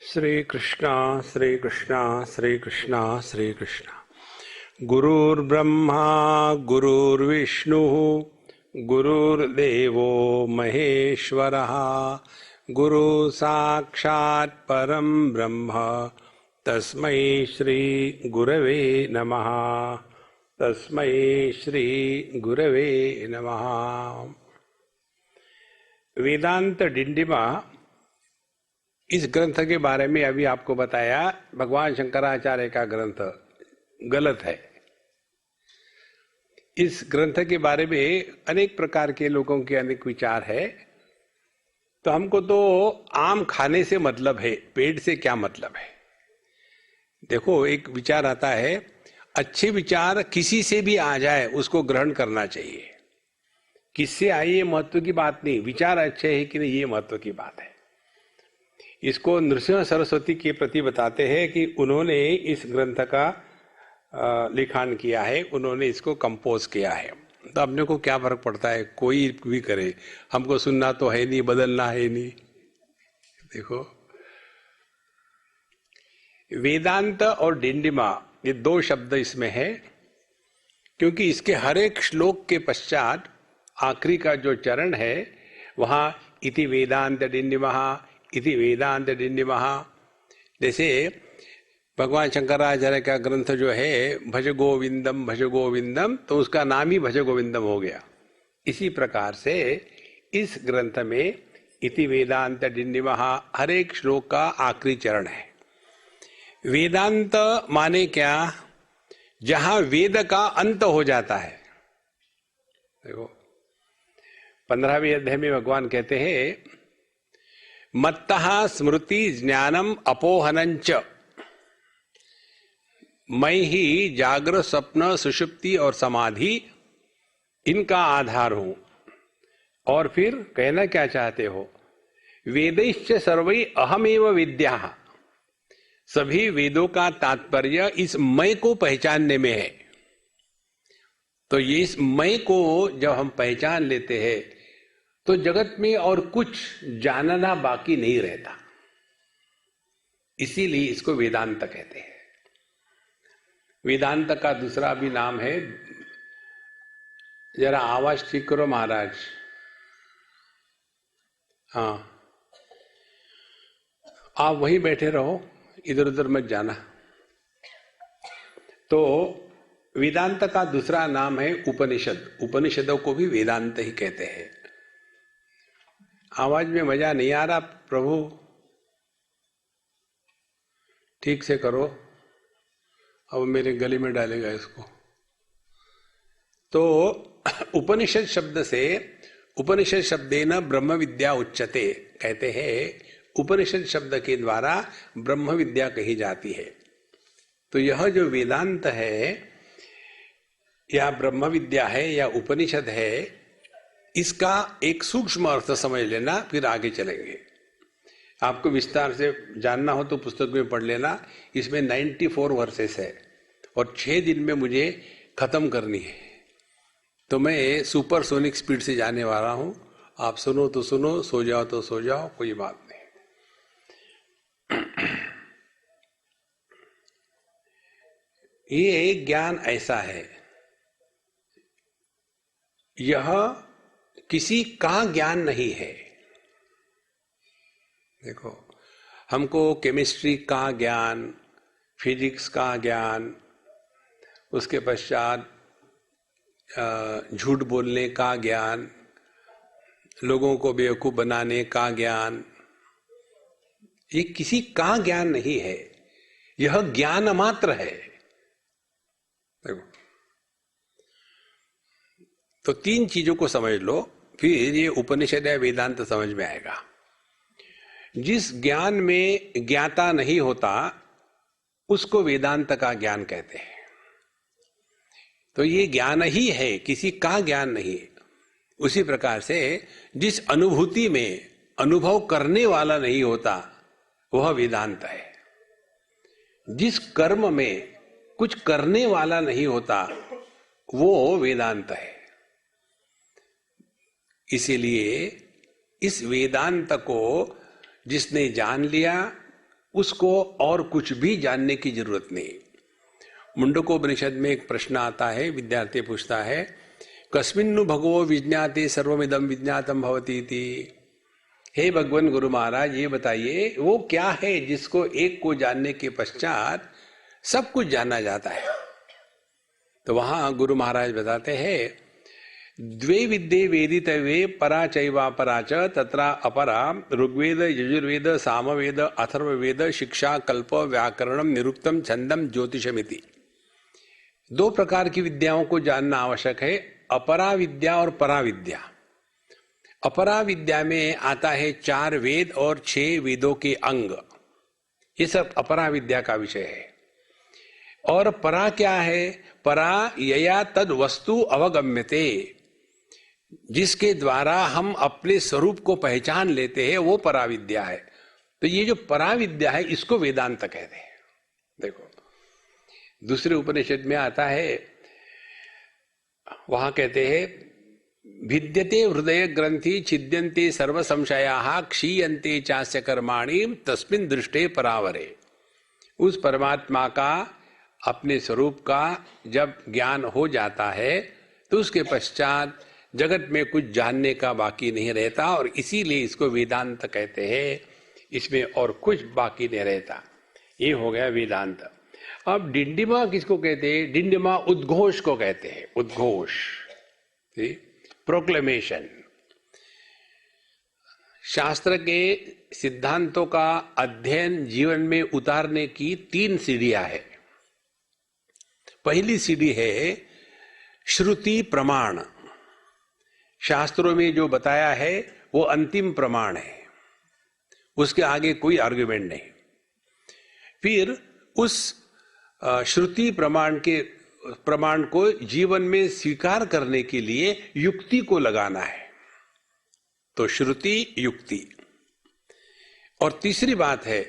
श्री कृष्णा श्री कृष्णा श्री कृष्णा श्री कृष्णा। गुरुर्ब्रह्मा गुरुर्विष्णु गुरुर्देवो महेश्वरः गुरु साक्षात् परम ब्रह्म तस्मै श्री गुरवे नमः। तस्मै श्री गुरवे नमः। वेदांत डिंडिमा इस ग्रंथ के बारे में अभी आपको बताया। भगवान शंकराचार्य का ग्रंथ गलत है। इस ग्रंथ के बारे में अनेक प्रकार के लोगों के अनेक विचार है। तो हमको तो आम खाने से मतलब है, पेट से क्या मतलब है। देखो, एक विचार आता है, अच्छे विचार किसी से भी आ जाए उसको ग्रहण करना चाहिए। किससे आए ये महत्व की बात नहीं, विचार अच्छे है कि नहीं ये महत्व की बात है। इसको नृसिंह सरस्वती के प्रति बताते हैं कि उन्होंने इस ग्रंथ का लिखान किया है, उन्होंने इसको कंपोज किया है। तो अपने को क्या फर्क पड़ता है, कोई भी करे, हमको सुनना तो है नहीं, बदलना है नहीं। देखो, वेदांत और डिंडिमा ये दो शब्द इसमें है, क्योंकि इसके हर एक श्लोक के पश्चात आखिरी का जो चरण है वहां इति वेदांत डिंडिमः इति वेदांत डिंडिमः। जैसे भगवान शंकराचार्य का ग्रंथ जो है भज गोविंदम, तो उसका नाम ही भज गोविंदम हो गया। इसी प्रकार से इस ग्रंथ में इति वेदांत डिंडिमः हर एक श्लोक का आखिरी चरण है। वेदांत माने क्या, जहां वेद का अंत हो जाता है। देखो, 15वें अध्याय में भगवान कहते हैं मत्तः स्मृति ज्ञानम अपोहनंच, मैं ही जागृत स्वप्न सुषुप्ति और समाधि इनका आधार हूं। और फिर कहना क्या चाहते हो, वेदैश्च सर्वै अहमेव विद्या, सभी वेदों का तात्पर्य इस मैं को पहचानने में है। तो ये इस मैं को जब हम पहचान लेते हैं तो जगत में और कुछ जानना बाकी नहीं रहता। इसीलिए इसको वेदांत कहते हैं। वेदांत का दूसरा भी नाम है, जरा आवाज ठीक करो महाराज। हाँ, आप वहीं बैठे रहो, इधर उधर मत जाना। तो वेदांत का दूसरा नाम है उपनिषद। उपनिषदों को भी वेदांत ही कहते हैं। आवाज में मजा नहीं आ रहा प्रभु, ठीक से करो, अब मेरे गले में डालेगा इसको। तो उपनिषद शब्द से, उपनिषद शब्देन ब्रह्म विद्या उच्यते, कहते हैं उपनिषद शब्द के द्वारा ब्रह्म विद्या कही जाती है। तो यह जो वेदांत है या ब्रह्म विद्या है या उपनिषद है, इसका एक सूक्ष्म अर्थ समझ लेना, फिर आगे चलेंगे। आपको विस्तार से जानना हो तो पुस्तक में पढ़ लेना। इसमें 94 वर्सेस है और 6 दिन में मुझे खत्म करनी है। तो मैं सुपरसोनिक स्पीड से जाने वाला हूं। आप सुनो तो सुनो, सो जाओ तो सो जाओ, कोई बात नहीं। ये ज्ञान ऐसा है, यह किसी का ज्ञान नहीं है। देखो, हमको केमिस्ट्री का ज्ञान, फिजिक्स का ज्ञान, उसके पश्चात झूठ बोलने का ज्ञान, लोगों को बेवकूफ बनाने का ज्ञान, ये किसी का ज्ञान नहीं है, यह ज्ञान मात्र है। देखो, तो 3 चीजों को समझ लो, फिर ये उपनिषद या वेदांत समझ में आएगा। जिस ज्ञान में ज्ञाता नहीं होता उसको वेदांत का ज्ञान कहते हैं। तो ये ज्ञान ही है, किसी का ज्ञान नहीं। उसी प्रकार से जिस अनुभूति में अनुभव करने वाला नहीं होता वह वेदांत है। जिस कर्म में कुछ करने वाला नहीं होता वो वेदांत है। इसीलिए इस वेदांत को जिसने जान लिया, उसको और कुछ भी जानने की जरूरत नहीं। मुंडकोपनिषद में एक प्रश्न आता है, विद्यार्थी पूछता है, कस्मिन्नु भगवो विज्ञाते सर्वमिदं विज्ञातम भवति इति। हे भगवान गुरु महाराज, ये बताइए वो क्या है जिसको एक को जानने के पश्चात सब कुछ जाना जाता है। तो वहां गुरु महाराज बताते हैं, द्वे विद्ये वेदितव्ये परा चैवा परा च तत्रा अपरा ऋग्वेद यजुर्वेद सामवेद अथर्ववेद शिक्षा कल्प व्याकरणम निरुक्तम छंदम ज्योतिषमिति। दो प्रकार की विद्याओं को जानना आवश्यक है, अपरा विद्या और परा विद्या। अपरा विद्या में आता है 4 वेद और 6 वेदों के अंग, ये सब अपरा विद्या का विषय है। और परा क्या है? परा यया तद वस्तु अवगम्यते, जिसके द्वारा हम अपने स्वरूप को पहचान लेते हैं, वो परा विद्या है। तो ये जो परा विद्या है इसको वेदांत कहते हैं। देखो दूसरे उपनिषद में आता है, वहां कहते हैं, भिद्यते हृदय ग्रंथि छिद्यन्ते सर्व संशयाः क्षीयन्ते चास्य कर्माणि तस्मिन् दृष्टे परावरे। उस परमात्मा का, अपने स्वरूप का जब ज्ञान हो जाता है तो उसके पश्चात जगत में कुछ जानने का बाकी नहीं रहता, और इसीलिए इसको वेदांत कहते हैं। इसमें और कुछ बाकी नहीं रहता। ये हो गया वेदांत। अब डिंडिमा किसको कहते हैं? डिंडिमा उद्घोष को कहते हैं। उद्घोष, प्रोक्लेमेशन। शास्त्र के सिद्धांतों का अध्ययन जीवन में उतारने की 3 सीढ़ियां है। पहली सीढ़ी है श्रुति प्रमाण। शास्त्रों में जो बताया है वो अंतिम प्रमाण है, उसके आगे कोई आर्गुमेंट नहीं। फिर उस श्रुति प्रमाण को जीवन में स्वीकार करने के लिए युक्ति को लगाना है। तो श्रुति, युक्ति। और तीसरी बात है,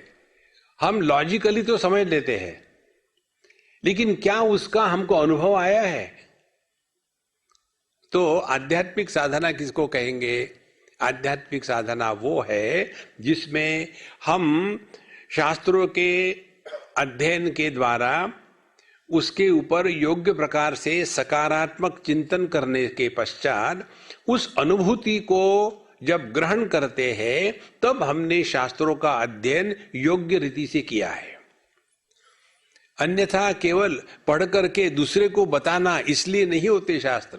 हम लॉजिकली तो समझ लेते हैं, लेकिन क्या उसका हमको अनुभव आया है? तो आध्यात्मिक साधना किसको कहेंगे? आध्यात्मिक साधना वो है जिसमें हम शास्त्रों के अध्ययन के द्वारा उसके ऊपर योग्य प्रकार से सकारात्मक चिंतन करने के पश्चात उस अनुभूति को जब ग्रहण करते हैं, तब हमने शास्त्रों का अध्ययन योग्य रीति से किया है। अन्यथा केवल पढ़ करके दूसरे को बताना इसलिए नहीं होते शास्त्र।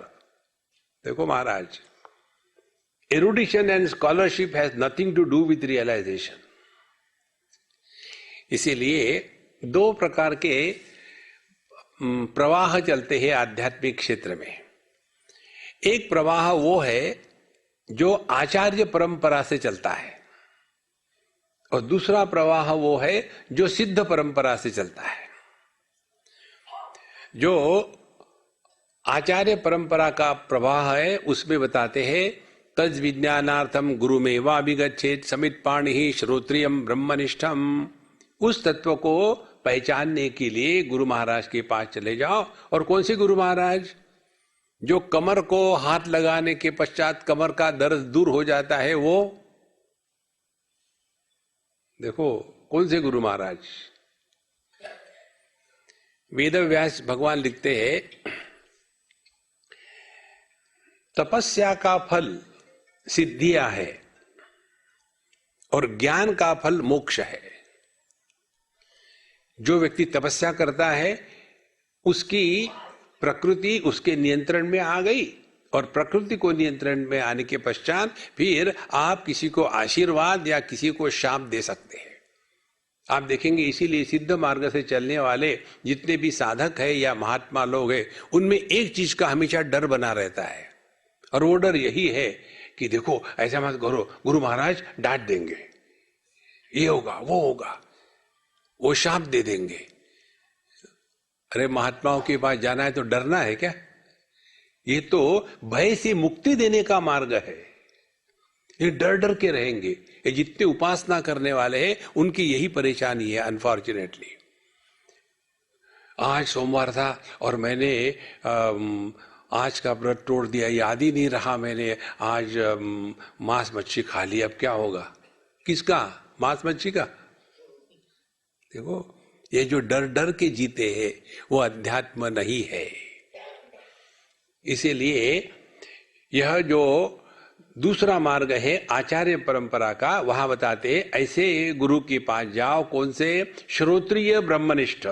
देखो महाराज, erudition and scholarship has nothing to do with realization. इसीलिए 2 प्रकार के प्रवाह चलते हैं आध्यात्मिक क्षेत्र में। एक प्रवाह वो है जो आचार्य परंपरा से चलता है, और दूसरा प्रवाह वो है जो सिद्ध परंपरा से चलता है। जो आचार्य परंपरा का प्रवाह है उसमें बताते हैं, तज विज्ञानार्थम गुरुमेवाभिगच्छेत् समित पाणिः श्रोत्रियम ब्रह्मनिष्ठम। उस तत्व को पहचानने के लिए गुरु महाराज के पास चले जाओ। और कौन से गुरु महाराज? जो कमर को हाथ लगाने के पश्चात कमर का दर्द दूर हो जाता है, वो देखो कौन से गुरु महाराज? वेद व्यास भगवान लिखते हैं, तपस्या का फल सिद्धियां है और ज्ञान का फल मोक्ष है। जो व्यक्ति तपस्या करता है उसकी प्रकृति उसके नियंत्रण में आ गई, और प्रकृति को नियंत्रण में आने के पश्चात फिर आप किसी को आशीर्वाद या किसी को शाप दे सकते हैं। आप देखेंगे, इसीलिए सिद्ध मार्ग से चलने वाले जितने भी साधक है या महात्मा लोग हैं, उनमें एक चीज का हमेशा डर बना रहता है, और वो डर यही है कि देखो ऐसा मत करो, गुरु महाराज डांट देंगे, ये होगा वो होगा, वो शाप दे देंगे। अरे महात्माओं के पास जाना है तो डरना है क्या? ये तो भय से मुक्ति देने का मार्ग है। ये डर डर के रहेंगे। ये जितने उपासना करने वाले हैं उनकी यही परेशानी है अनफॉर्चुनेटली। आज सोमवार था और मैंने आज का व्रत तोड़ दिया, याद ही नहीं रहा मैंने आज मांस मच्छी खा ली, अब क्या होगा? किसका? मांस मच्छी का? देखो, ये जो डर डर के जीते हैं वो अध्यात्म नहीं है। इसीलिए यह जो दूसरा मार्ग है आचार्य परंपरा का, वहां बताते ऐसे गुरु के पास जाओ, कौन से? श्रोत्रिय ब्रह्मनिष्ठ,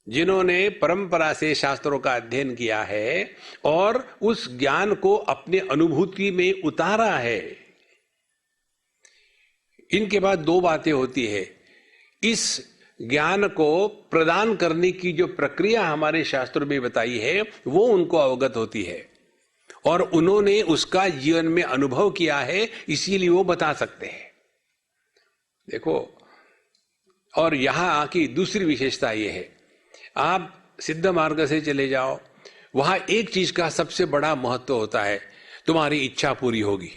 जिन्होंने परंपरा से शास्त्रों का अध्ययन किया है और उस ज्ञान को अपने अनुभूति में उतारा है। इनके बाद दो बातें होती है। इस ज्ञान को प्रदान करने की जो प्रक्रिया हमारे शास्त्रों में बताई है वो उनको अवगत होती है और उन्होंने उसका जीवन में अनुभव किया है, इसीलिए वो बता सकते हैं। देखो, और यहां की दूसरी विशेषता ये है, आप सिद्ध मार्ग से चले जाओ, वहां एक चीज का सबसे बड़ा महत्व होता है, तुम्हारी इच्छा पूरी होगी।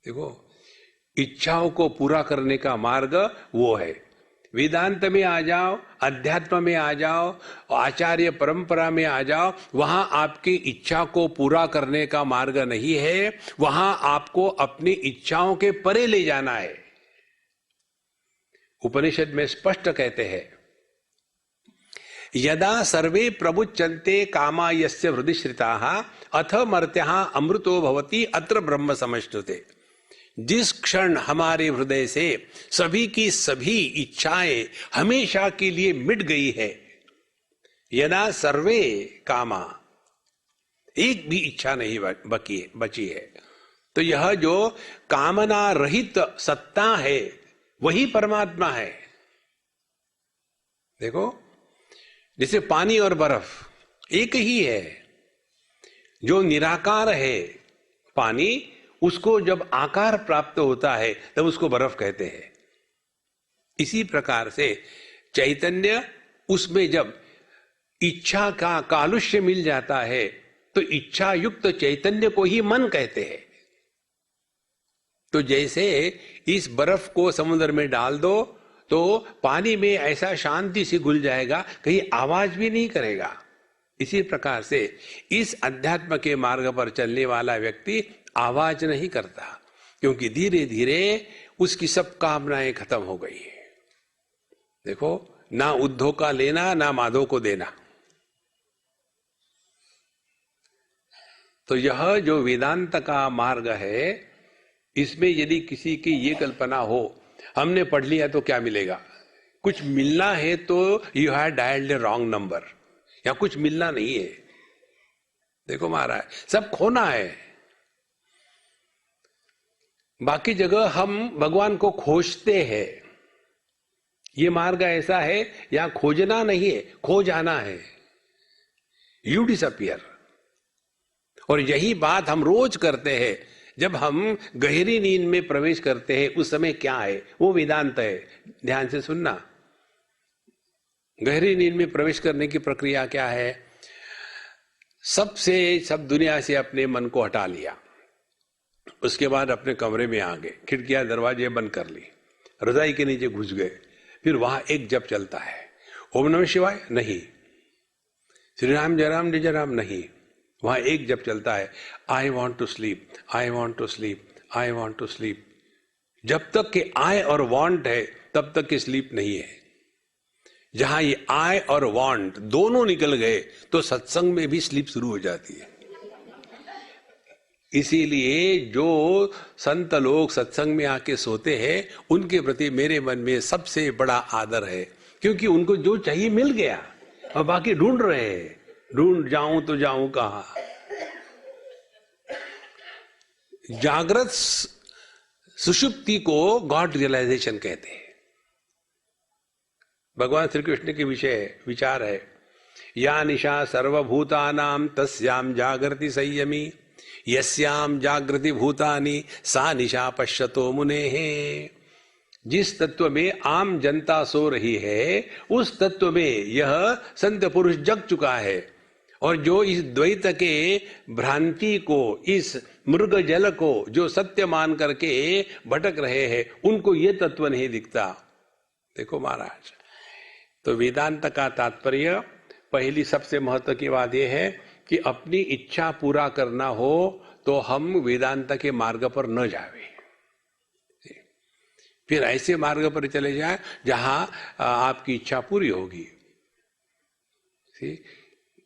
देखो, इच्छाओं को पूरा करने का मार्ग वो है। वेदांत में आ जाओ, अध्यात्म में आ जाओ, आचार्य परंपरा में आ जाओ, वहां आपकी इच्छा को पूरा करने का मार्ग नहीं है, वहां आपको अपनी इच्छाओं के परे ले जाना है। उपनिषद में स्पष्ट कहते हैं, यदा सर्वे प्रमुच्यन्ते कामा यस्य हृदि श्रिताः अथ मर्त्यः अमृतो भवति अत्र ब्रह्म समश्नुते। जिस क्षण हमारे हृदय से सभी की सभी इच्छाएं हमेशा के लिए मिट गई है, यदा सर्वे कामा, एक भी इच्छा नहीं बची है, तो यह जो कामना रहित सत्ता है वही परमात्मा है। देखो, जैसे पानी और बर्फ एक ही है। जो निराकार है पानी, उसको जब आकार प्राप्त होता है तब उसको बर्फ कहते हैं। इसी प्रकार से चैतन्य, उसमें जब इच्छा का कालुष्य मिल जाता है तो इच्छा युक्त चैतन्य को ही मन कहते हैं। तो जैसे इस बर्फ को समुद्र में डाल दो तो पानी में ऐसा शांति से घुल जाएगा, कहीं आवाज भी नहीं करेगा। इसी प्रकार से इस अध्यात्म के मार्ग पर चलने वाला व्यक्ति आवाज नहीं करता, क्योंकि धीरे धीरे उसकी सब कामनाएं खत्म हो गई है। देखो, ना उद्धव का लेना, ना माधव को देना। तो यह जो वेदांत का मार्ग है, इसमें यदि किसी की ये कल्पना हो हमने पढ़ लिया तो क्या मिलेगा, कुछ मिलना है तो you have dialled A wrong number, या कुछ मिलना नहीं है। देखो महाराज, सब खोना है। बाकी जगह हम भगवान को खोजते हैं, ये मार्ग ऐसा है यहां खोजना नहीं है, खो जाना है। You disappear. और यही बात हम रोज करते हैं। जब हम गहरी नींद में प्रवेश करते हैं उस समय क्या है, वो वेदांत है। ध्यान से सुनना। गहरी नींद में प्रवेश करने की प्रक्रिया क्या है? सब दुनिया से अपने मन को हटा लिया, उसके बाद अपने कमरे में आ गए, खिड़कियां दरवाजे बंद कर ली, रजाई के नीचे घुस गए। फिर वहां एक जप चलता है, ओम नमः शिवाय नहीं, श्री राम जय राम जय राम नहीं, वहां एक जप चलता है, I want to sleep, I want to sleep, I want to sleep. जब तक कि आई और वॉन्ट है तब तक कि स्लीप नहीं है। जहां ये आई और वॉन्ट दोनों निकल गए तो सत्संग में भी स्लीप शुरू हो जाती है। इसीलिए जो संत लोग सत्संग में आके सोते हैं उनके प्रति मेरे मन में सबसे बड़ा आदर है, क्योंकि उनको जो चाहिए मिल गया और बाकी ढूंढ रहे हैं, ढूंढ जाऊं तो जाऊं कहां। जागृत सुषुप्ति को गॉड रियलाइजेशन कहते हैं। भगवान श्री कृष्ण के विषय विचार है, या निशा सर्वभूतानां तस्याम जागृति संयमी, यस्याम जागृति भूतानि सा निशा पश्यतो मुनेः। जिस तत्व में आम जनता सो रही है उस तत्व में यह संत पुरुष जग चुका है, और जो इस द्वैत के भ्रांति को, इस मृग जल को जो सत्य मान करके भटक रहे हैं, उनको ये तत्व नहीं दिखता। देखो महाराज, तो वेदांत का तात्पर्य, पहली सबसे महत्व की बात यह है कि अपनी इच्छा पूरा करना हो तो हम वेदांत के मार्ग पर न जावे। फिर ऐसे मार्ग पर चले जाए जहां आपकी इच्छा पूरी होगी।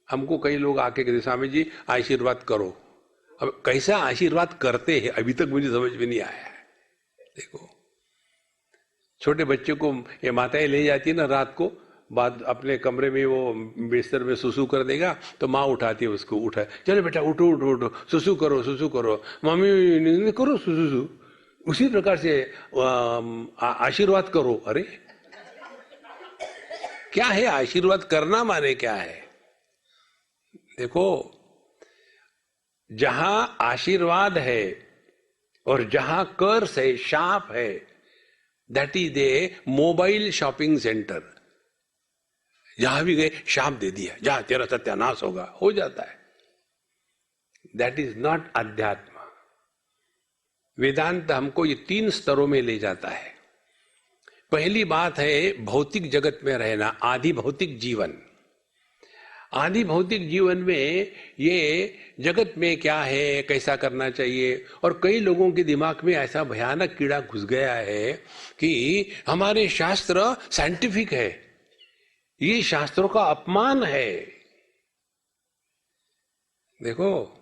हमको कई लोग आके कहते स्वामी जी आशीर्वाद करो। अब कैसा आशीर्वाद करते हैं अभी तक मुझे समझ में नहीं आया है। देखो छोटे बच्चे को ये माताएं ले जाती है ना रात को, बाद अपने कमरे में वो बिस्तर में सुसु कर देगा तो माँ उठाती है उसको, उठा चलो बेटा उठो उठो उठो सुसु करो मम्मी करो सुसु। उसी प्रकार से आशीर्वाद करो। अरे क्या है आशीर्वाद करना, माने क्या है? देखो जहां आशीर्वाद है और जहां कर्स है, शाप है, that is a mobile shopping centre. जहां भी गए शाप दे दिया, जा तेरा सत्यानाश होगा, हो जाता है। दैट इज नॉट अध्यात्म। वेदांत हमको ये 3 स्तरों में ले जाता है। पहली बात है भौतिक जगत में रहना, आदि भौतिक जीवन। आदि भौतिक जीवन में ये जगत में क्या है, कैसा करना चाहिए। और कई लोगों के दिमाग में ऐसा भयानक कीड़ा घुस गया है कि हमारे शास्त्र साइंटिफिक है, ये शास्त्रों का अपमान है। देखो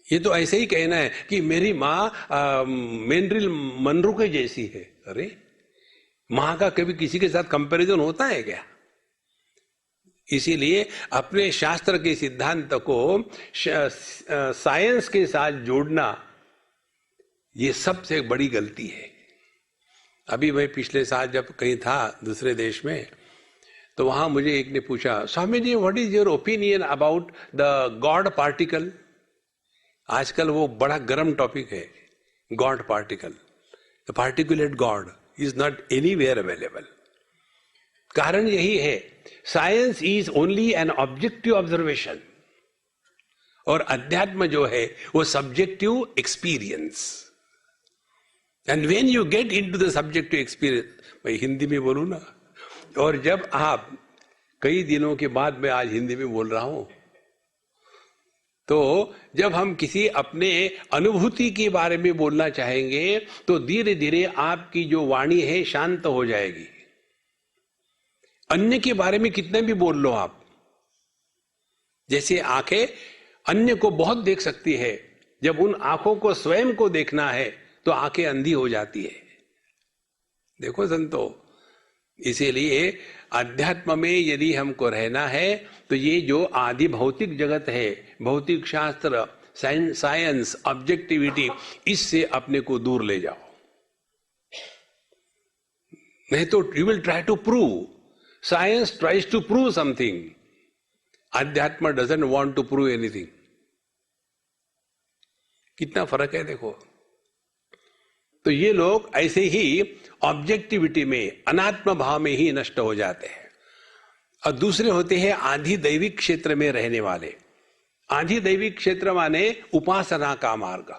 ये तो ऐसे ही कहना है कि मेरी माँ मेनरिल मनरू के जैसी है। अरे माँ का कभी किसी के साथ कंपैरिजन होता है क्या? इसीलिए अपने शास्त्र के सिद्धांत को साइंस के साथ जोड़ना ये सबसे बड़ी गलती है। अभी मैं पिछले साल जब कहीं था दूसरे देश में, तो वहां मुझे एक ने पूछा Swami ji what is your opinion about the God particle. आजकल वो बड़ा गर्म टॉपिक है, God particle. The particulate God is not anywhere available. कारण यही है science is only an objective observation और अध्यात्म जो है वो subjective experience. And when you get into the subjective experience, मैं हिंदी में बोलूं ना, और जब आप कई दिनों के बाद मैं आज हिंदी में बोल रहा हूं, तो जब हम किसी अपने अनुभूति के बारे में बोलना चाहेंगे तो धीरे धीरे आपकी जो वाणी है शांत हो जाएगी। अन्य के बारे में कितने भी बोल लो आप, जैसे आंखें अन्य को बहुत देख सकती है, जब उन आंखों को स्वयं को देखना है तो आंखें अंधी हो जाती है। देखो संतो, इसीलिए अध्यात्म में यदि हमको रहना है तो ये जो आदि भौतिक जगत है, भौतिक शास्त्र, साइंस, ऑब्जेक्टिविटी, इससे अपने को दूर ले जाओ। नहीं तो you will try to prove. Science tries to prove something, अध्यात्म doesn't want to prove anything. कितना फर्क है देखो। तो ये लोग ऐसे ही ऑब्जेक्टिविटी में, अनात्म भाव में ही नष्ट हो जाते हैं। और दूसरे होते हैं आधि दैविक क्षेत्र में रहने वाले। आधि दैविक क्षेत्र माने उपासना का मार्ग।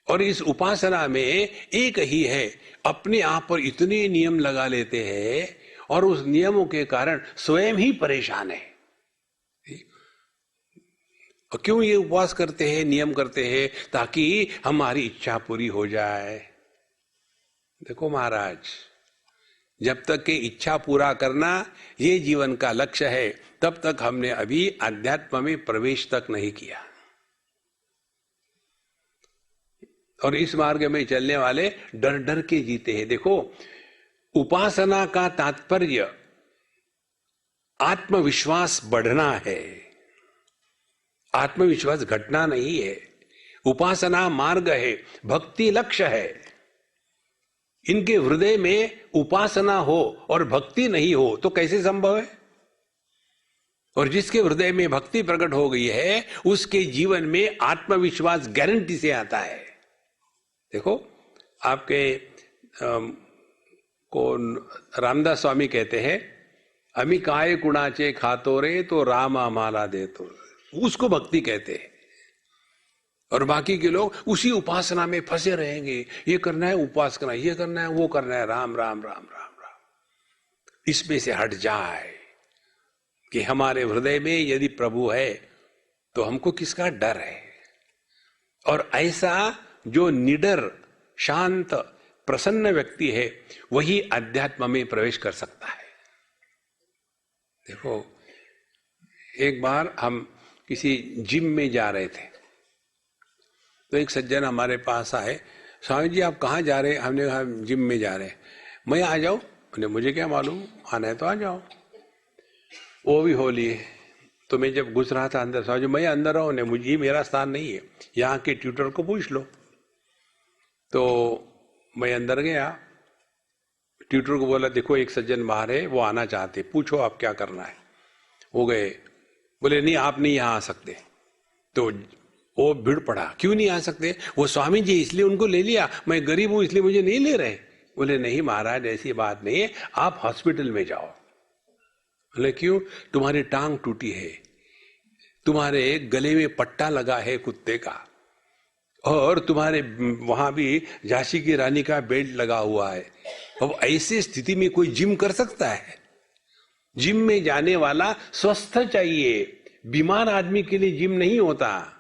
और इस उपासना में एक ही है, अपने आप पर इतने नियम लगा लेते हैं और उस नियमों के कारण स्वयं ही परेशान है। और क्यों ये उपवास करते हैं, नियम करते हैं? ताकि हमारी इच्छा पूरी हो जाए। देखो महाराज, जब तक कि इच्छा पूरा करना ये जीवन का लक्ष्य है, तब तक हमने अभी अध्यात्म में प्रवेश तक नहीं किया। और इस मार्ग में चलने वाले डर डर के जीते हैं। देखो, उपासना का तात्पर्य आत्मविश्वास बढ़ना है, आत्मविश्वास घटना नहीं है। उपासना मार्ग है, भक्ति लक्ष्य है। इनके हृदय में उपासना हो और भक्ति नहीं हो तो कैसे संभव है? और जिसके हृदय में भक्ति प्रकट हो गई है, उसके जीवन में आत्मविश्वास गारंटी से आता है। देखो, आपके कौन रामदास स्वामी कहते हैं, अमी काय कुणाचे खातो रे तो राम आम्हाला देतो, उसको भक्ति कहते हैं। और बाकी के लोग उसी उपासना में फंसे रहेंगे, ये करना है उपवास करना, ये करना है वो करना है, राम राम राम राम राम। इसमें से हट जाए कि हमारे हृदय में यदि प्रभु है तो हमको किसका डर है। और ऐसा जो निडर शांत प्रसन्न व्यक्ति है वही अध्यात्म में प्रवेश कर सकता है। देखो, एक बार हम किसी जिम में जा रहे थे तो एक सज्जन हमारे पास आए, स्वामी जी आप कहाँ जा रहे हैं? हमने कहा जिम में जा रहे हैं। मैं आ जाऊं? मुझे क्या मालूम, आना है तो आ जाओ। वो भी हो लिए। तो मैं जब घुस रहा था अंदर, स्वामी जी मैं अंदर रहूं? मुझे, ये मेरा स्थान नहीं है, यहाँ के ट्यूटर को पूछ लो। तो मैं अंदर गया, ट्यूटर को बोला देखो एक सज्जन बाहर है, वो आना चाहते, पूछो आप क्या करना है। वो गए, बोले नहीं आप नहीं यहाँ आ सकते। तो वो भिड़ पड़ा, क्यों नहीं आ सकते? वो स्वामी जी इसलिए उनको ले लिया, मैं गरीब हूं इसलिए मुझे नहीं ले रहे। बोले नहीं महाराज ऐसी बात नहीं है, आप हॉस्पिटल में जाओ। बोले क्यों? तुम्हारी टांग टूटी है, तुम्हारे गले में पट्टा लगा है कुत्ते का, और तुम्हारे वहां भी झांसी की रानी का बेल्ट लगा हुआ है। अब ऐसी स्थिति में कोई जिम कर सकता है? जिम में जाने वाला स्वस्थ चाहिए, बीमार आदमी के लिए जिम नहीं होता।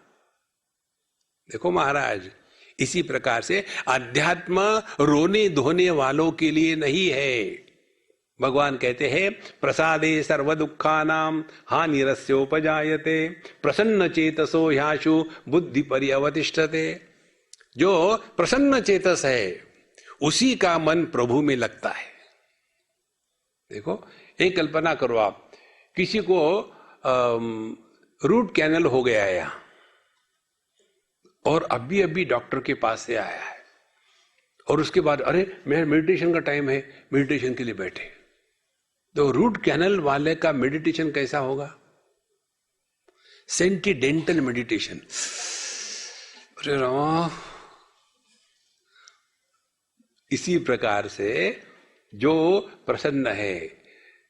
देखो महाराज, इसी प्रकार से अध्यात्म रोने धोने वालों के लिए नहीं है। भगवान कहते हैं प्रसादे सर्व दुखानाम हानिरस्योपजायते प्रसन्न चेतसो ह्याशु बुद्धि पर्यवतिष्ठते। जो प्रसन्न चेतस है उसी का मन प्रभु में लगता है। देखो, एक कल्पना करो, आप किसी को रूट कैनल हो गया है यहां, और अभी अभी डॉक्टर के पास से आया है, और उसके बाद अरे मेरा मेडिटेशन का टाइम है, मेडिटेशन के लिए बैठे। तो रूट कैनल वाले का मेडिटेशन कैसा होगा? सेंटिडेंटल मेडिटेशन। अरे राम, इसी प्रकार से जो प्रसन्न है,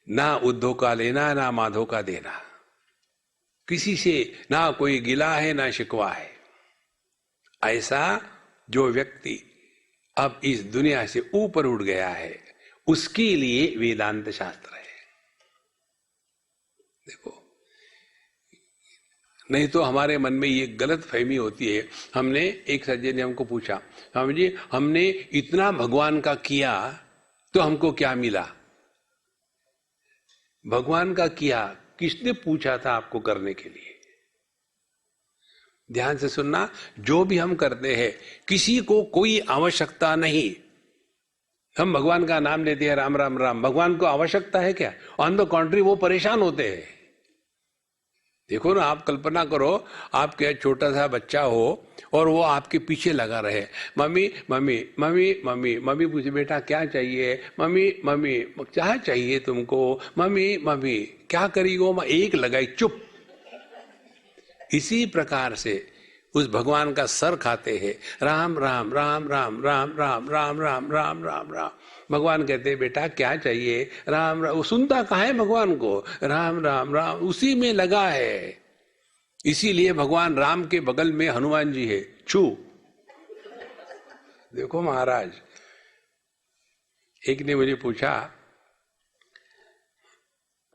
ना उद्धव का लेना ना माधव का देना, किसी से ना कोई गिला है ना शिकवा है, ऐसा जो व्यक्ति अब इस दुनिया से ऊपर उठ गया है, उसके लिए वेदांत शास्त्र है। देखो, नहीं तो हमारे मन में ये गलत फहमी होती है। हमने, एक सज्जन ने हमको पूछा, स्वामी जी हमने इतना भगवान का किया तो हमको क्या मिला? भगवान का किया, किसने पूछा था आपको करने के लिए? ध्यान से सुनना, जो भी हम करते हैं किसी को कोई आवश्यकता नहीं। हम भगवान का नाम लेते हैं राम राम राम, भगवान को आवश्यकता है क्या? ऑन द कॉन्ट्री वो परेशान होते हैं। देखो ना, आप कल्पना करो, आपके छोटा सा बच्चा हो और वो आपके पीछे लगा रहे, mummy mummy mummy mummy mummy, पूछे बेटा क्या चाहिए? मम्मी मम्मी क्या चाहिए तुमको? मम्मी मम्मी क्या करी हो? एक लगाई चुप। इसी प्रकार से उस भगवान का सर खाते हैं, राम राम राम राम राम राम राम राम राम राम राम। भगवान कहते हैं बेटा क्या चाहिए? राम राम। वो सुनता कहाँ है भगवान को? राम राम राम, उसी में लगा है। इसीलिए भगवान राम के बगल में हनुमान जी है, छू। देखो महाराज, एक ने मुझे पूछा,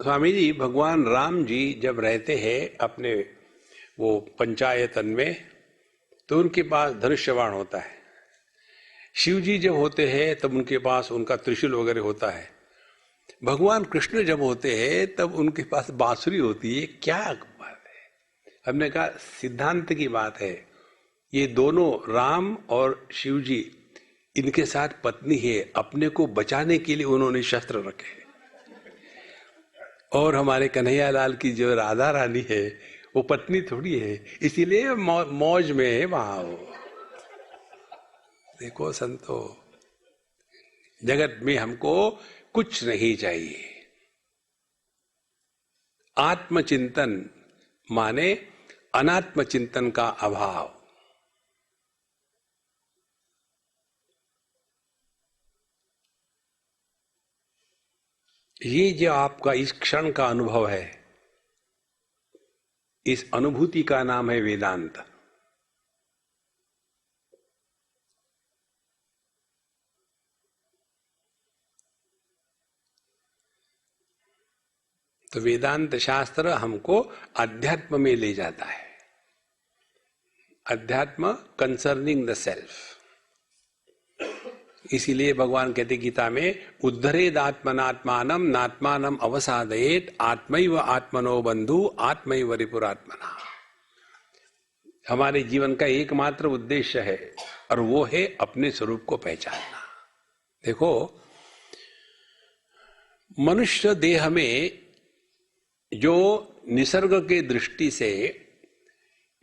स्वामी जी भगवान राम जी जब रहते हैं अपने वो पंचायतन में, तो उनके पास धनुष्य बाण होता है। शिव जी जब होते हैं तब उनके पास उनका त्रिशूल वगैरह होता है। भगवान कृष्ण जब होते हैं तब उनके पास बांसुरी होती है। क्या बात है? हमने कहा सिद्धांत की बात है। ये दोनों राम और शिव जी, इनके साथ पत्नी है, अपने को बचाने के लिए उन्होंने शस्त्र रखे। और हमारे कन्हैया लाल की जो राधा रानी है वो पत्नी थोड़ी है, इसीलिए मौज में है वहां वो। देखो संतो, जगत में हमको कुछ नहीं चाहिए। आत्मचिंतन माने अनात्म चिंतन का अभाव। ये जो आपका इस क्षण का अनुभव है, इस अनुभूति का नाम है वेदांत। तो वेदांत शास्त्र हमको अध्यात्म में ले जाता है। अध्यात्म कंसर्निंग द सेल्फ। इसीलिए भगवान कहते गीता में, उद्धरेद आत्मनात्मानम नात्मानम अवसादयेत आत्मैव आत्मनो बंधु आत्मैव रिपुरात्मना। हमारे जीवन का एकमात्र उद्देश्य है और वो है अपने स्वरूप को पहचानना। देखो, मनुष्य देह में जो निसर्ग के दृष्टि से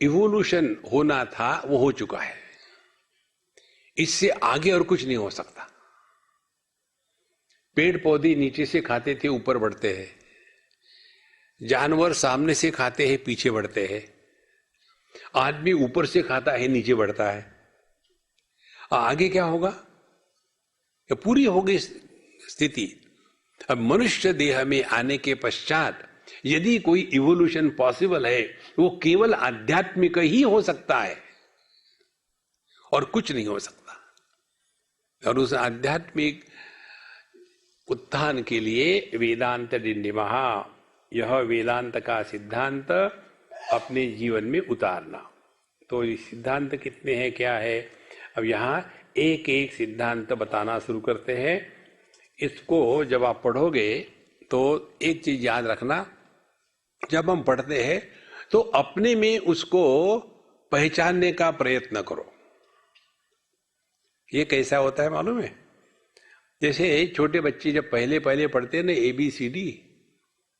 इवोल्यूशन होना था वो हो चुका है। इससे आगे और कुछ नहीं हो सकता। पेड़ पौधे नीचे से खाते थे, ऊपर बढ़ते हैं। जानवर सामने से खाते हैं, पीछे बढ़ते हैं। आदमी ऊपर से खाता है, नीचे बढ़ता है। आगे क्या होगा? ये पूरी हो गई स्थिति। अब मनुष्य देह में आने के पश्चात यदि कोई इवोल्यूशन पॉसिबल है, वो केवल आध्यात्मिक ही हो सकता है और कुछ नहीं हो सकता। और उस आध्यात्मिक उत्थान के लिए वेदांत डिंडिमः, यह वेदांत का सिद्धांत अपने जीवन में उतारना। तो ये सिद्धांत कितने हैं, क्या है? अब यहाँ एक एक सिद्धांत बताना शुरू करते हैं। इसको जब आप पढ़ोगे तो एक चीज याद रखना, जब हम पढ़ते हैं तो अपने में उसको पहचानने का प्रयत्न करो। ये कैसा होता है मालूम है? जैसे छोटे बच्चे जब पहले पहले पढ़ते हैं ना ABCD,